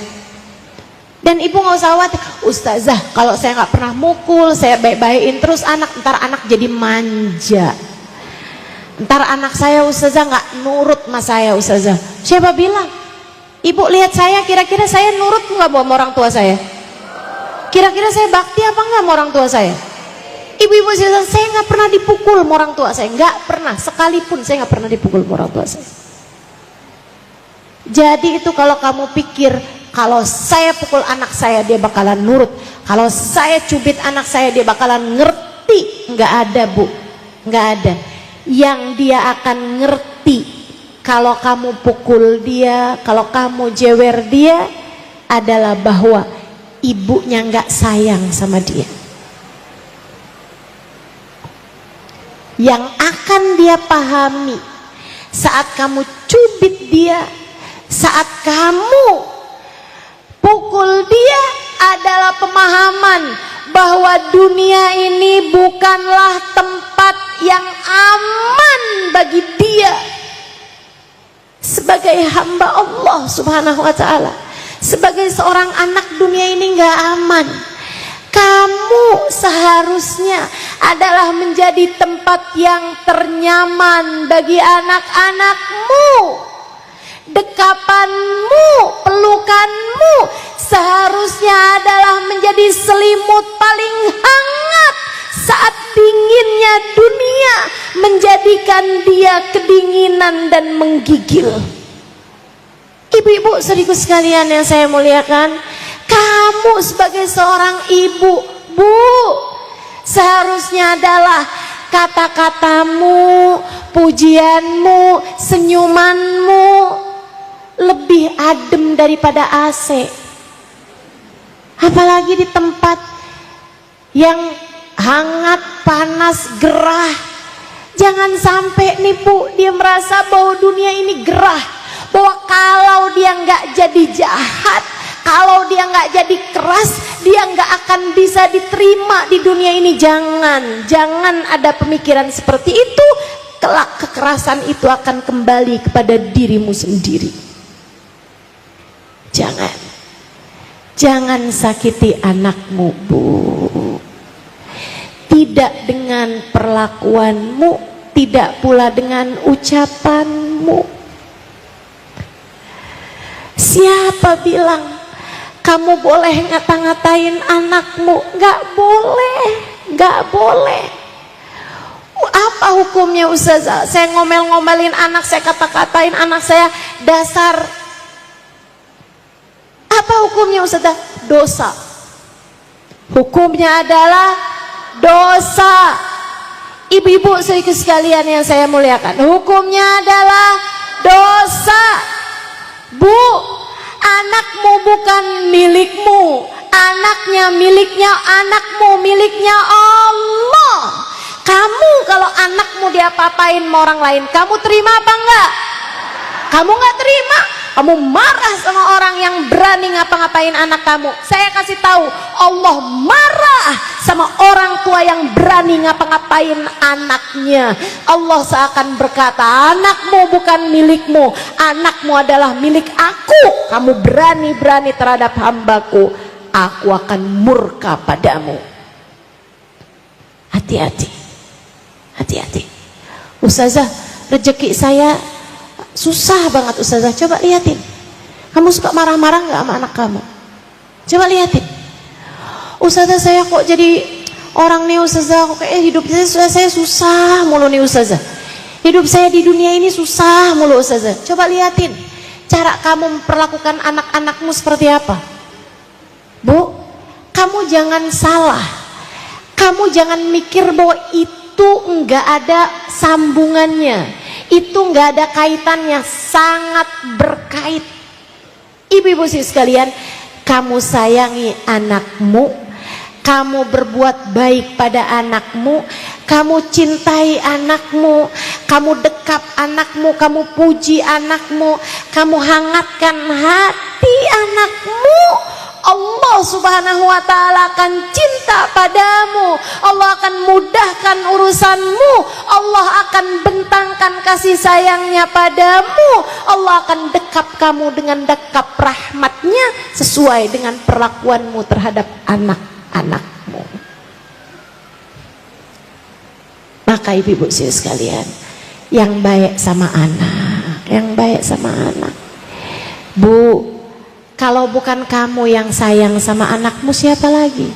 A: Dan ibu nggak usah khawatir, Ustazah, kalau saya nggak pernah mukul, saya baik-baikin terus anak, ntar anak jadi manja. Ntar anak saya, Ustazah, nggak nurut sama saya, Ustazah. Siapa bilang? Ibu lihat saya, kira-kira saya nurut nggak sama orang tua saya? Kira-kira saya bakti apa nggak sama orang tua saya? Ibu-ibu saya nggak pernah dipukul sama orang tua saya, nggak pernah, sekalipun saya nggak pernah dipukul sama orang tua saya. Jadi itu kalau kamu pikir, kalau saya pukul anak saya dia bakalan nurut, kalau saya cubit anak saya dia bakalan ngerti, nggak ada, Bu, nggak ada. Yang dia akan ngerti kalau kamu pukul dia, kalau kamu jewer dia, adalah bahwa ibunya nggak sayang sama dia. Yang akan dia pahami saat kamu cubit dia, saat kamu pukul dia, adalah pemahaman bahwa dunia ini bukanlah tempat yang aman bagi dia sebagai hamba Allah Subhanahu wa ta'ala. Sebagai seorang anak, dunia ini nggak aman. Kamu seharusnya adalah menjadi tempat yang ternyaman bagi anak-anakmu. Dekapanmu, pelukanmu seharusnya adalah menjadi selimut paling hangat saat dinginnya dunia menjadikan dia kedinginan dan menggigil. Ibu-ibu saudaraku sekalian yang saya muliakan, kamu sebagai seorang ibu, Bu, seharusnya adalah kata-katamu, pujianmu, senyumanmu lebih adem daripada AC. Apalagi di tempat yang hangat, panas, gerah. Jangan sampai nih Bu, dia merasa bahwa dunia ini gerah, bahwa kalau dia nggak jadi jahat, kalau dia nggak jadi keras, dia nggak akan bisa diterima di dunia ini. Jangan ada pemikiran seperti itu. Kelak kekerasan itu akan kembali kepada dirimu sendiri. Jangan sakiti anakmu Bu. Tidak dengan perlakuanmu, tidak pula dengan ucapanmu. Siapa bilang kamu boleh ngata-ngatain anakmu? Gak boleh. Apa hukumnya Ustazah? Saya ngomel-ngomelin anak, saya kata-katain anak saya dasar. Apa hukumnya Ustazah? Dosa. Hukumnya adalah dosa. Ibu-ibu sekalian yang saya muliakan, hukumnya adalah dosa. Bu, anakmu bukan milikmu, miliknya anakmu, miliknya Allah. Kamu kalau anakmu diapa-apain sama orang lain, kamu terima apa enggak? Kamu enggak terima. Kamu marah sama orang yang berani ngapa-ngapain anak kamu. Saya kasih tahu, Allah marah sama orang tua yang berani ngapa-ngapain anaknya. Allah seakan berkata, anakmu bukan milikmu, anakmu adalah milik aku. Kamu berani-berani terhadap hambaku, aku akan murka padamu. Hati-hati. Ustazah, rezeki saya susah banget Ustazah. Coba liatin, kamu suka marah-marah gak sama anak kamu? Coba liatin. Ustazah, saya kok jadi orang nih Ustazah, kok kayak hidup saya susah mulu nih Ustazah. Hidup saya di dunia ini susah mulu Ustazah. Coba liatin cara kamu memperlakukan anak-anakmu seperti apa. Bu, kamu jangan salah. Kamu jangan mikir bahwa itu enggak ada sambungannya, itu enggak ada kaitannya. Sangat berkait. Ibu-ibu sekalian, kamu sayangi anakmu, kamu berbuat baik pada anakmu, kamu cintai anakmu, kamu dekap anakmu, kamu puji anakmu, kamu hangatkan hati anakmu, Allah Subhanahu wa ta'ala akan cinta padamu. Allah akan mudahkan urusanmu. Allah akan bentangkan kasih sayangnya padamu. Allah akan dekap kamu dengan dekap rahmatnya sesuai dengan perlakuanmu terhadap anak-anakmu. Maka ibu-ibu sekalian, yang baik sama anak, Bu, kalau bukan kamu yang sayang sama anakmu, siapa lagi?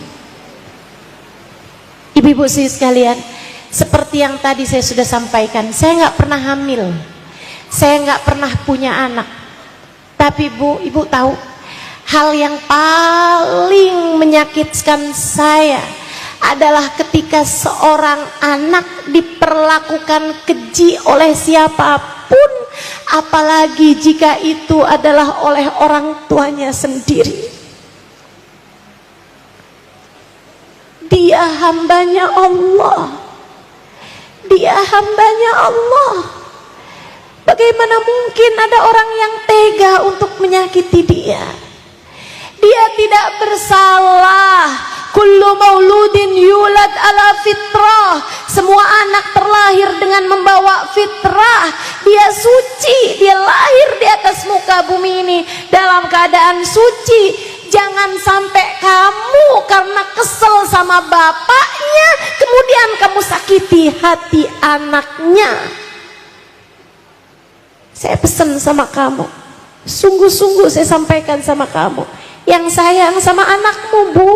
A: Ibu-ibu sekalian, seperti yang tadi saya sudah sampaikan, saya nggak pernah hamil, saya nggak pernah punya anak. Tapi Bu, ibu tahu, hal yang paling menyakitkan saya adalah ketika seorang anak diperlakukan keji oleh siapapun, apalagi jika itu adalah oleh orang tuanya sendiri. Dia hambanya Allah. Bagaimana mungkin ada orang yang tega untuk menyakiti dia? Dia tidak bersalah. Kullu mauludin yulad ala fitrah. Semua anak terlahir dengan membawa fitrah. Dia suci, dia lahir di atas muka bumi ini dalam keadaan suci. Jangan sampai kamu karena kesel sama bapaknya kemudian kamu sakiti hati anaknya. Saya pesan sama kamu, sungguh-sungguh saya sampaikan sama kamu yang sayang sama anakmu, Bu,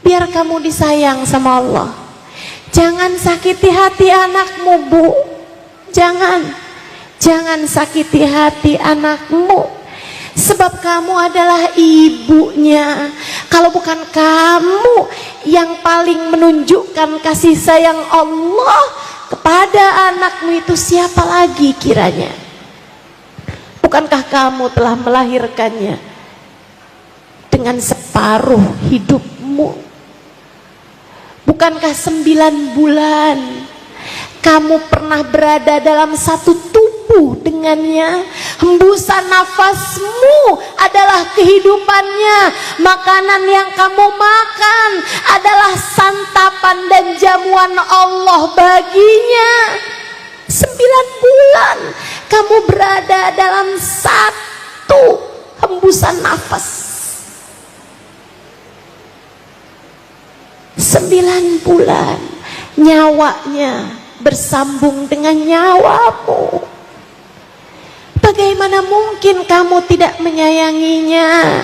A: biar kamu disayang sama Allah. Jangan sakiti hati anakmu, Bu. Jangan sakiti hati anakmu. Sebab kamu adalah ibunya. Kalau bukan kamu yang paling menunjukkan kasih sayang Allah kepada anakmu, itu siapa lagi kiranya? Bukankah kamu telah melahirkannya dengan separuh hidupmu? Bukankah 9 bulan Kamu pernah berada dalam satu tubuh dengannya. Hembusan nafasmu adalah kehidupannya. Makanan yang kamu makan adalah santapan dan jamuan Allah baginya. 9 bulan kamu berada dalam satu hembusan nafas. 9 bulan nyawanya bersambung dengan nyawamu. Bagaimana mungkin kamu tidak menyayanginya?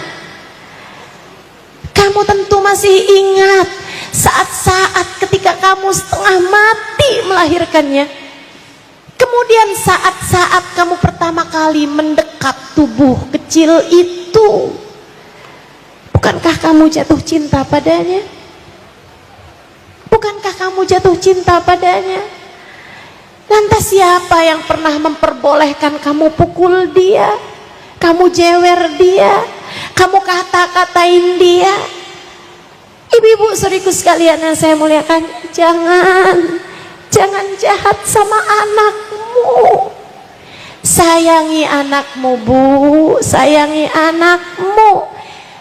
A: Kamu tentu masih ingat saat-saat ketika kamu setengah mati melahirkannya. Kemudian saat-saat kamu pertama kali mendekat tubuh kecil itu, bukankah kamu jatuh cinta padanya? Bukankah kamu jatuh cinta padanya? Lantas siapa yang pernah memperbolehkan kamu pukul dia, kamu jewer dia, kamu kata-katain dia? Ibu-ibu saudariku sekalian yang saya muliakan, jangan jahat sama anakmu. Sayangi anakmu, Bu, sayangi anakmu,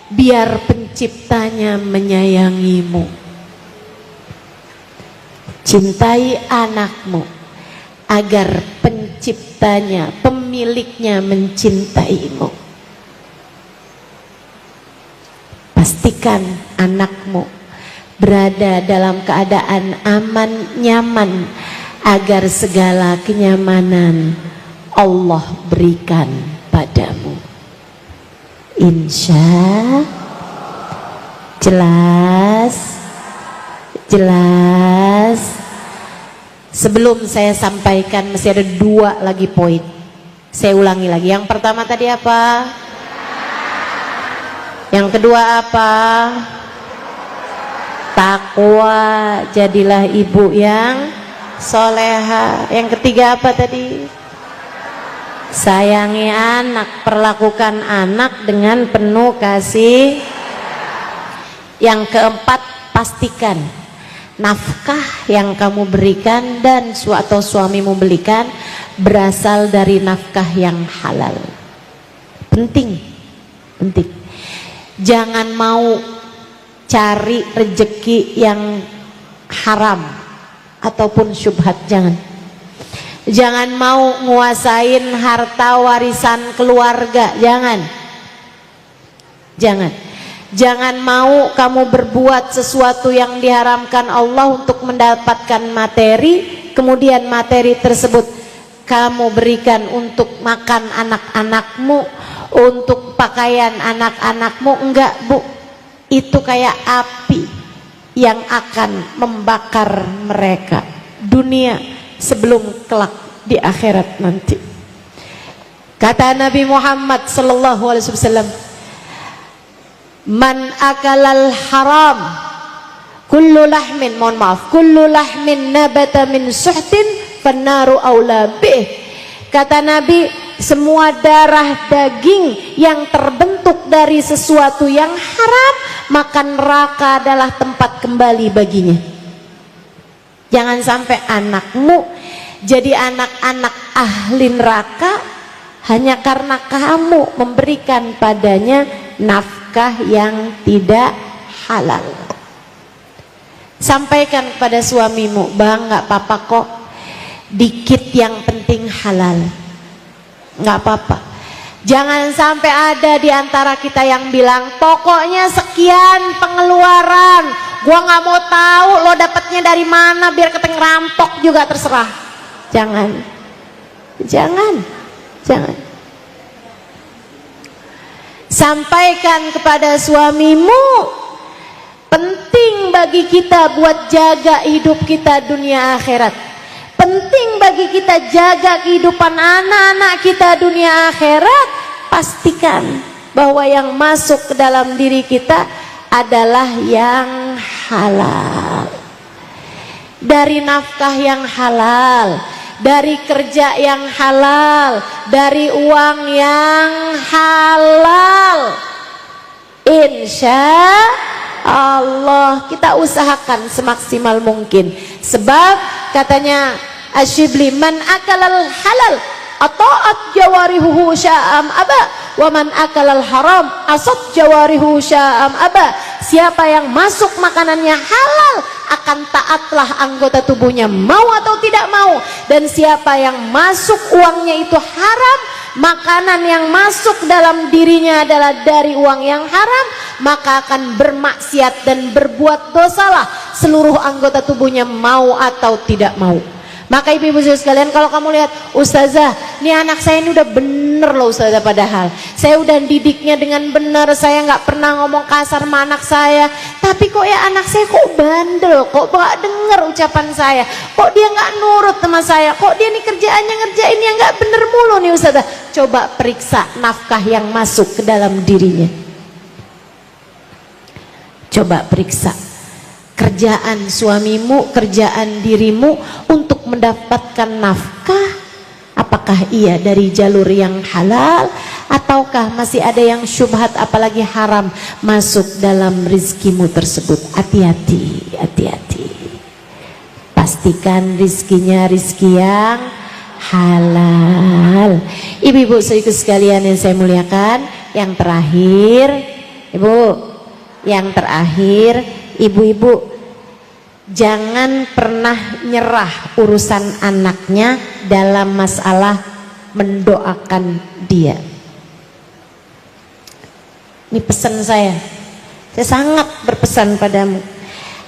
A: biar penciptanya menyayangimu. Cintai anakmu agar penciptanya, pemiliknya mencintaimu. Pastikan anakmu berada dalam keadaan aman, nyaman, agar segala kenyamanan Allah berikan padamu. Insya jelas. Sebelum saya sampaikan masih ada 2 lagi poin. Saya ulangi lagi. Yang pertama tadi apa? Yang kedua apa? Takwa, jadilah ibu yang soleha. Yang ketiga apa tadi? Sayangi anak, perlakukan anak dengan penuh kasih. Yang keempat, pastikan nafkah yang kamu berikan dan atau suamimu berikan berasal dari nafkah yang halal. Penting. Jangan mau cari rejeki yang haram ataupun syubhat, jangan mau nguasain harta warisan keluarga, jangan mau kamu berbuat sesuatu yang diharamkan Allah untuk mendapatkan materi, kemudian materi tersebut kamu berikan untuk makan anak-anakmu, untuk pakaian anak-anakmu. Enggak, Bu, itu kayak api yang akan membakar mereka dunia sebelum kelak di akhirat nanti. Kata Nabi Muhammad sallallahu alaihi wasallam, man akalal haram kullu lahmin nabata min suhtin fannaru aula bih. Kata Nabi, semua darah daging yang terbentuk dari sesuatu yang haram, maka neraka adalah tempat kembali baginya. Jangan sampai anakmu jadi anak-anak ahli neraka hanya karena kamu memberikan padanya nafkah yang tidak halal. Sampaikan kepada suamimu, Bang, nggak apa-apa kok, dikit yang penting halal, nggak apa-apa. Jangan sampai ada di antara kita yang bilang, pokoknya sekian pengeluaran, gua nggak mau tahu lo dapatnya dari mana, biar keteng rampok juga terserah. Jangan. Sampaikan kepada suamimu, penting bagi kita buat jaga hidup kita dunia akhirat. Penting bagi kita jaga kehidupan anak-anak kita dunia akhirat. Pastikan bahwa yang masuk ke dalam diri kita adalah yang halal, dari nafkah yang halal, dari kerja yang halal, dari uang yang halal. Insya Allah kita usahakan semaksimal mungkin. Sebab katanya asyibli man akalal halal ata'at jawarihuhu sya'am aba wa man akalal haram asat jawarihu sya'am aba. Siapa yang masuk makanannya halal akan taatlah anggota tubuhnya mau atau tidak mau, dan siapa yang masuk uangnya itu haram, makanan yang masuk dalam dirinya adalah dari uang yang haram, maka akan bermaksiat dan berbuat dosalah seluruh anggota tubuhnya mau atau tidak mau. Maka ibu-ibu sekalian, kalau kamu lihat, ustazah, ini anak saya ini udah bener loh ustazah, padahal saya udah didiknya dengan benar, saya nggak pernah ngomong kasar sama anak saya, tapi kok ya anak saya kok bandel, kok nggak denger ucapan saya, kok dia nggak nurut sama saya, kok dia nih kerjaannya ngerjain yang nggak bener mulu nih ustazah. Coba periksa nafkah yang masuk ke dalam dirinya, coba periksa kerjaan suamimu, kerjaan dirimu untuk mendapatkan nafkah, apakah ia dari jalur yang halal ataukah masih ada yang syubhat apalagi haram masuk dalam rizkimu tersebut. Hati-hati, hati-hati, pastikan rizkinya rizki yang halal. Ibu-ibu sekalian yang saya muliakan, yang terakhir, ibu-ibu, jangan pernah nyerah urusan anaknya dalam masalah mendoakan dia. Ini pesan saya sangat berpesan padamu.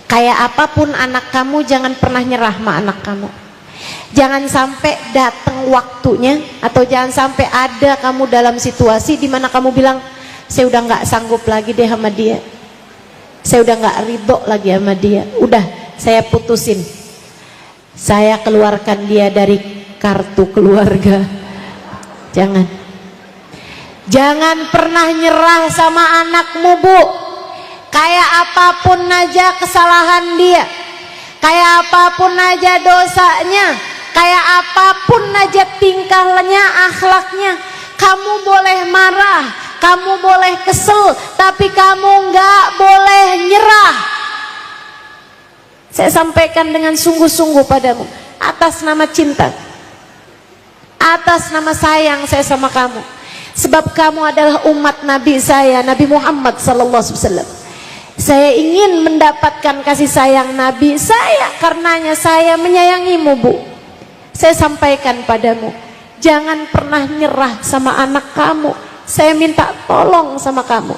A: Kayak apapun anak kamu, jangan pernah nyerah sama anak kamu. Jangan sampai datang waktunya, atau jangan sampai ada kamu dalam situasi di mana kamu bilang, saya udah nggak sanggup lagi deh sama dia, saya udah nggak ridho lagi sama dia, udah saya putusin, saya keluarkan dia dari kartu keluarga. Jangan pernah nyerah sama anakmu, Bu. Kayak apapun aja kesalahan dia, kayak apapun aja dosanya, kayak apapun aja tingkahnya, akhlaknya, kamu boleh marah, kamu boleh kesel, tapi kamu nggak boleh nyerah. Saya sampaikan dengan sungguh-sungguh padamu, atas nama cinta, atas nama sayang saya sama kamu, sebab kamu adalah umat Nabi saya, Nabi Muhammad SAW. Saya ingin mendapatkan kasih sayang Nabi saya, karenanya saya menyayangimu, Bu. Saya sampaikan padamu, jangan pernah nyerah sama anak kamu. Saya minta tolong sama kamu,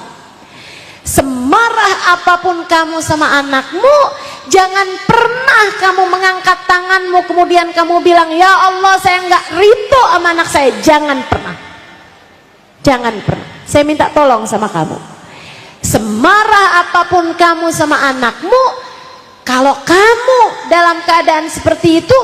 A: semarah apapun kamu sama anakmu, jangan pernah kamu mengangkat tanganmu kemudian kamu bilang, ya Allah saya nggak ridho sama anak saya. Jangan pernah, jangan pernah. Saya minta tolong sama kamu, semarah apapun kamu sama anakmu, kalau kamu dalam keadaan seperti itu,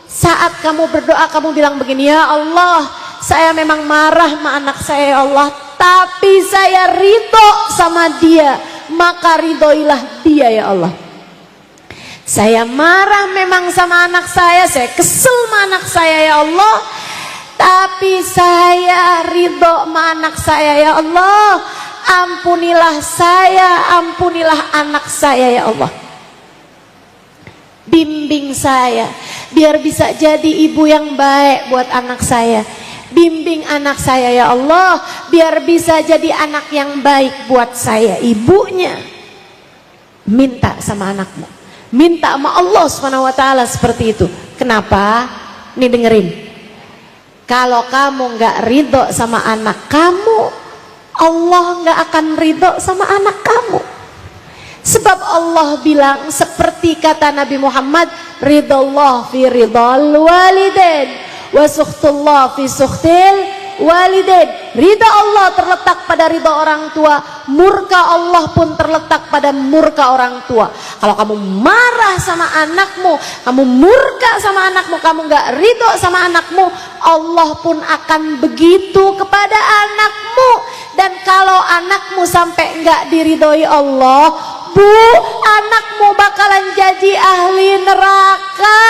A: saat kamu berdoa kamu bilang begini, ya Allah saya memang marah sama anak saya ya Allah, tapi saya ridho sama dia, maka ridhoilah dia ya Allah. Saya marah memang sama anak saya kesel sama anak saya ya Allah, tapi saya ridho sama anak saya ya Allah. Ampunilah saya, ampunilah anak saya ya Allah. Bimbing saya biar bisa jadi ibu yang baik buat anak saya. Bimbing anak saya ya Allah biar bisa jadi anak yang baik buat saya, ibunya. Minta sama anakmu, minta sama Allah SWT seperti itu. Kenapa? Nih dengerin, kalau kamu nggak ridho sama anak kamu, Allah nggak akan ridho sama anak kamu. Sebab Allah bilang seperti kata Nabi Muhammad, ridallah fi ridal walidain wa sukhtullah fi sukhtil walidain. Ridha Allah terletak pada ridha orang tua, murka Allah pun terletak pada murka orang tua. Kalau kamu marah sama anakmu, kamu murka sama anakmu, kamu nggak ridho sama anakmu, Allah pun akan begitu kepada anakmu. Dan kalau anakmu sampai nggak diridhoi Allah, Bu, anakmu bakalan jadi ahli neraka.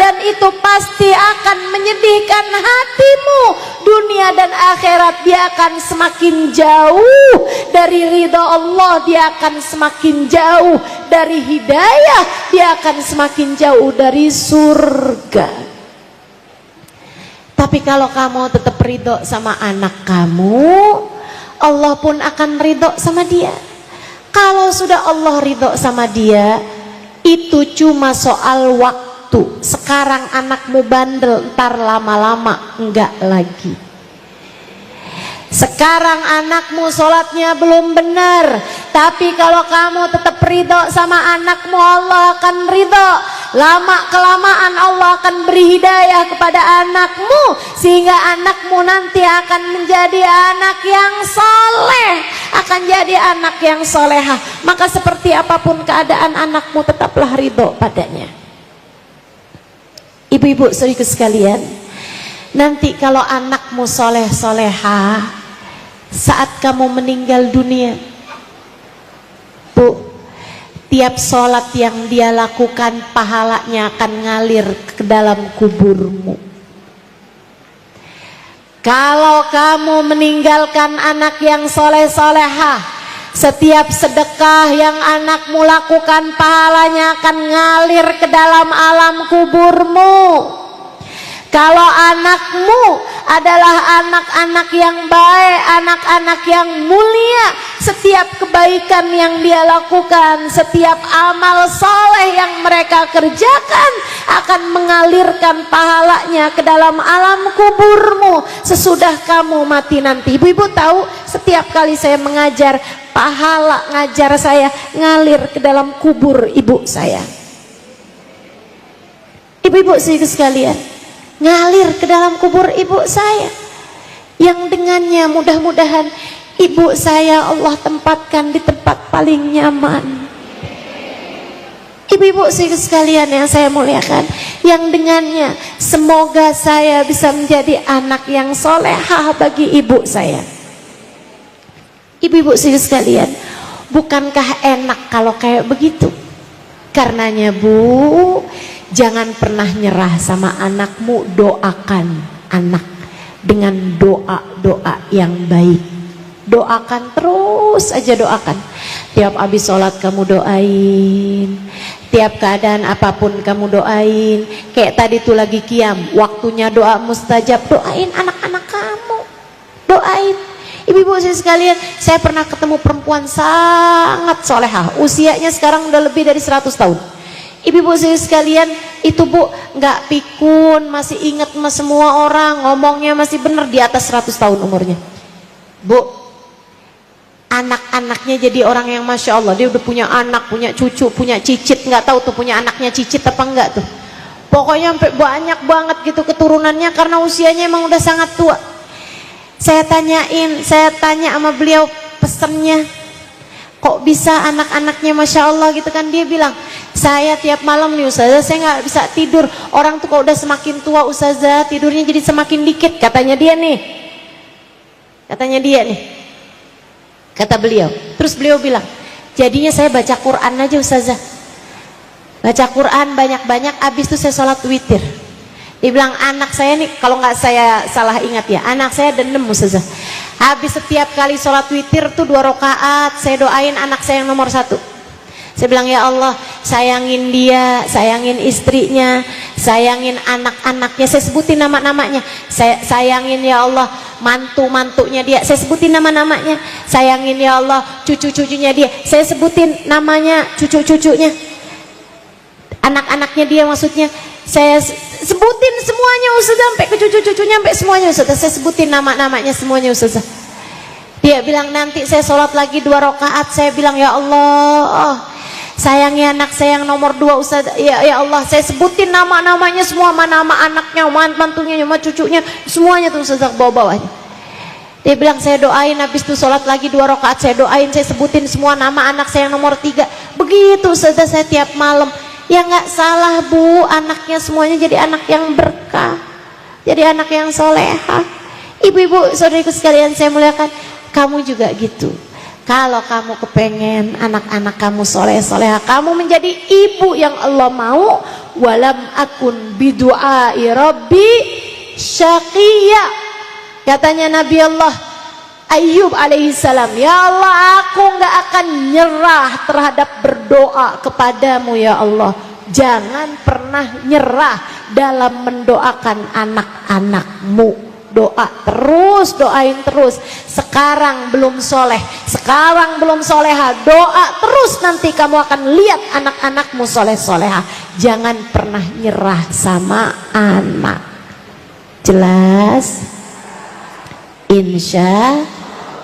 A: dan itu pasti akan menyedihkan hatimu. Dunia dan akhirat dia akan semakin jauh dari ridha Allah, dia akan semakin jauh dari hidayah, dia akan semakin jauh dari surga. Tapi kalau kamu tetap ridho sama anak kamu, Allah pun akan ridho sama dia. Kalau sudah Allah ridho sama dia, itu cuma soal waktu. Sekarang anakmu bandel, ntar lama-lama enggak lagi. Sekarang anakmu sholatnya belum benar, tapi kalau kamu tetap ridho sama anakmu, Allah akan ridho. Lama kelamaan Allah akan beri hidayah kepada anakmu, sehingga anakmu nanti akan menjadi anak yang soleh, akan jadi anak yang solehah. Maka seperti apapun keadaan anakmu, tetaplah ridho padanya. Ibu-ibu saudaraku sekalian, nanti kalau anakmu soleh solehah, saat kamu meninggal dunia, Bu, tiap sholat yang dia lakukan pahalanya akan ngalir ke dalam kuburmu. Kalau kamu meninggalkan anak yang soleh solehah, setiap sedekah yang anakmu lakukan pahalanya akan ngalir ke dalam alam kuburmu. Kalau anakmu adalah anak-anak yang baik, anak-anak yang mulia, setiap kebaikan yang dia lakukan, setiap amal soleh yang mereka kerjakan akan mengalirkan pahalanya ke dalam alam kuburmu sesudah kamu mati nanti. Ibu-ibu tahu, setiap kali saya mengajar, pahala ngajar saya ngalir ke dalam kubur ibu saya. Ibu-ibu sekalian, ngalir ke dalam kubur ibu saya, yang dengannya mudah-mudahan ibu saya Allah tempatkan di tempat paling nyaman. Ibu-ibu sekalian yang saya muliakan, yang dengannya semoga saya bisa menjadi anak yang solehah bagi ibu saya. Ibu-ibu sekalian, bukankah enak kalau kayak begitu? Karenanya Bu, jangan pernah nyerah sama anakmu, doakan anak dengan doa-doa yang baik. Doakan terus aja, doakan. Tiap habis sholat kamu doain, tiap keadaan apapun kamu doain. Kayak tadi tuh lagi qiyam, waktunya doa mustajab, doain anak-anak kamu, doain. Ibu-ibu sekalian, saya pernah ketemu perempuan sangat solehah, usianya sekarang udah lebih dari 100 tahun. Ibu-ibu sekalian, itu Bu nggak pikun, masih ingat sama semua orang, ngomongnya masih bener, di atas 100 tahun umurnya. Bu, anak-anaknya jadi orang yang Masya Allah, dia udah punya anak, punya cucu, punya cicit, nggak tahu tuh punya anaknya cicit apa enggak tuh. Pokoknya sampai banyak banget gitu keturunannya, karena usianya emang udah sangat tua. Saya tanya sama beliau pesennya, kok bisa anak-anaknya Masya Allah gitu kan. Dia bilang, saya tiap malam nih Ustazah, saya nggak bisa tidur. Orang tuh kalau udah semakin tua Ustazah, tidurnya jadi semakin dikit, katanya dia nih. Kata beliau. Terus beliau bilang, jadinya saya baca Quran aja Ustazah, baca Quran banyak-banyak, abis itu saya sholat witir. Dia bilang, anak saya nih, kalau nggak saya salah ingat ya, anak saya ada 6 Ustazah. Habis setiap kali sholat witir tuh 2 rakaat, saya doain anak saya yang nomor 1. Saya bilang, ya Allah, sayangin dia, sayangin istrinya, sayangin anak-anaknya, saya sebutin nama-namanya. Sayangin ya Allah mantu-mantunya dia, saya sebutin nama-namanya. Sayangin ya Allah cucu-cucunya dia, saya sebutin namanya, cucu-cucunya, anak-anaknya dia maksudnya. Saya sebutin semuanya Ustazah, sampai ke cucu-cucunya, sampai semuanya Ustazah, saya sebutin nama-namanya semuanya Ustazah. Dia bilang, nanti saya sholat lagi 2 rakaat, saya bilang, ya Allah, sayangi anak saya yang nomor 2 Ustazah. Ya Allah, saya sebutin nama-namanya semua, nama anaknya, mantunya, sama cucunya, semuanya tuh Ustazah, bawah-bawahnya. Dia bilang, saya doain, habis itu sholat lagi 2 rakaat, saya doain, saya sebutin semua nama anak saya yang nomor 3. Begitu Ustazah saya tiap malam. Ya nggak salah Bu, anaknya semuanya jadi anak yang berkah, jadi anak yang solehah. Ibu-ibu saudariku sekalian saya muliakan, kamu juga gitu. Kalau kamu kepengen anak-anak kamu soleh-soleha, kamu menjadi ibu yang Allah mau, walam akun bidu'ai rabbi syaqiyya. Katanya Nabi Allah Ayyub alaihissalam, ya Allah, aku gak akan nyerah terhadap berdoa kepadamu ya Allah. Jangan pernah nyerah dalam mendoakan anak-anakmu. Doa terus, doain terus. Sekarang belum soleh, sekarang belum soleha, doa terus, nanti kamu akan lihat anak-anakmu soleh-soleha. Jangan pernah nyerah sama anak. Jelas? Insya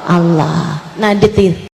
A: Allah. Nah, detil.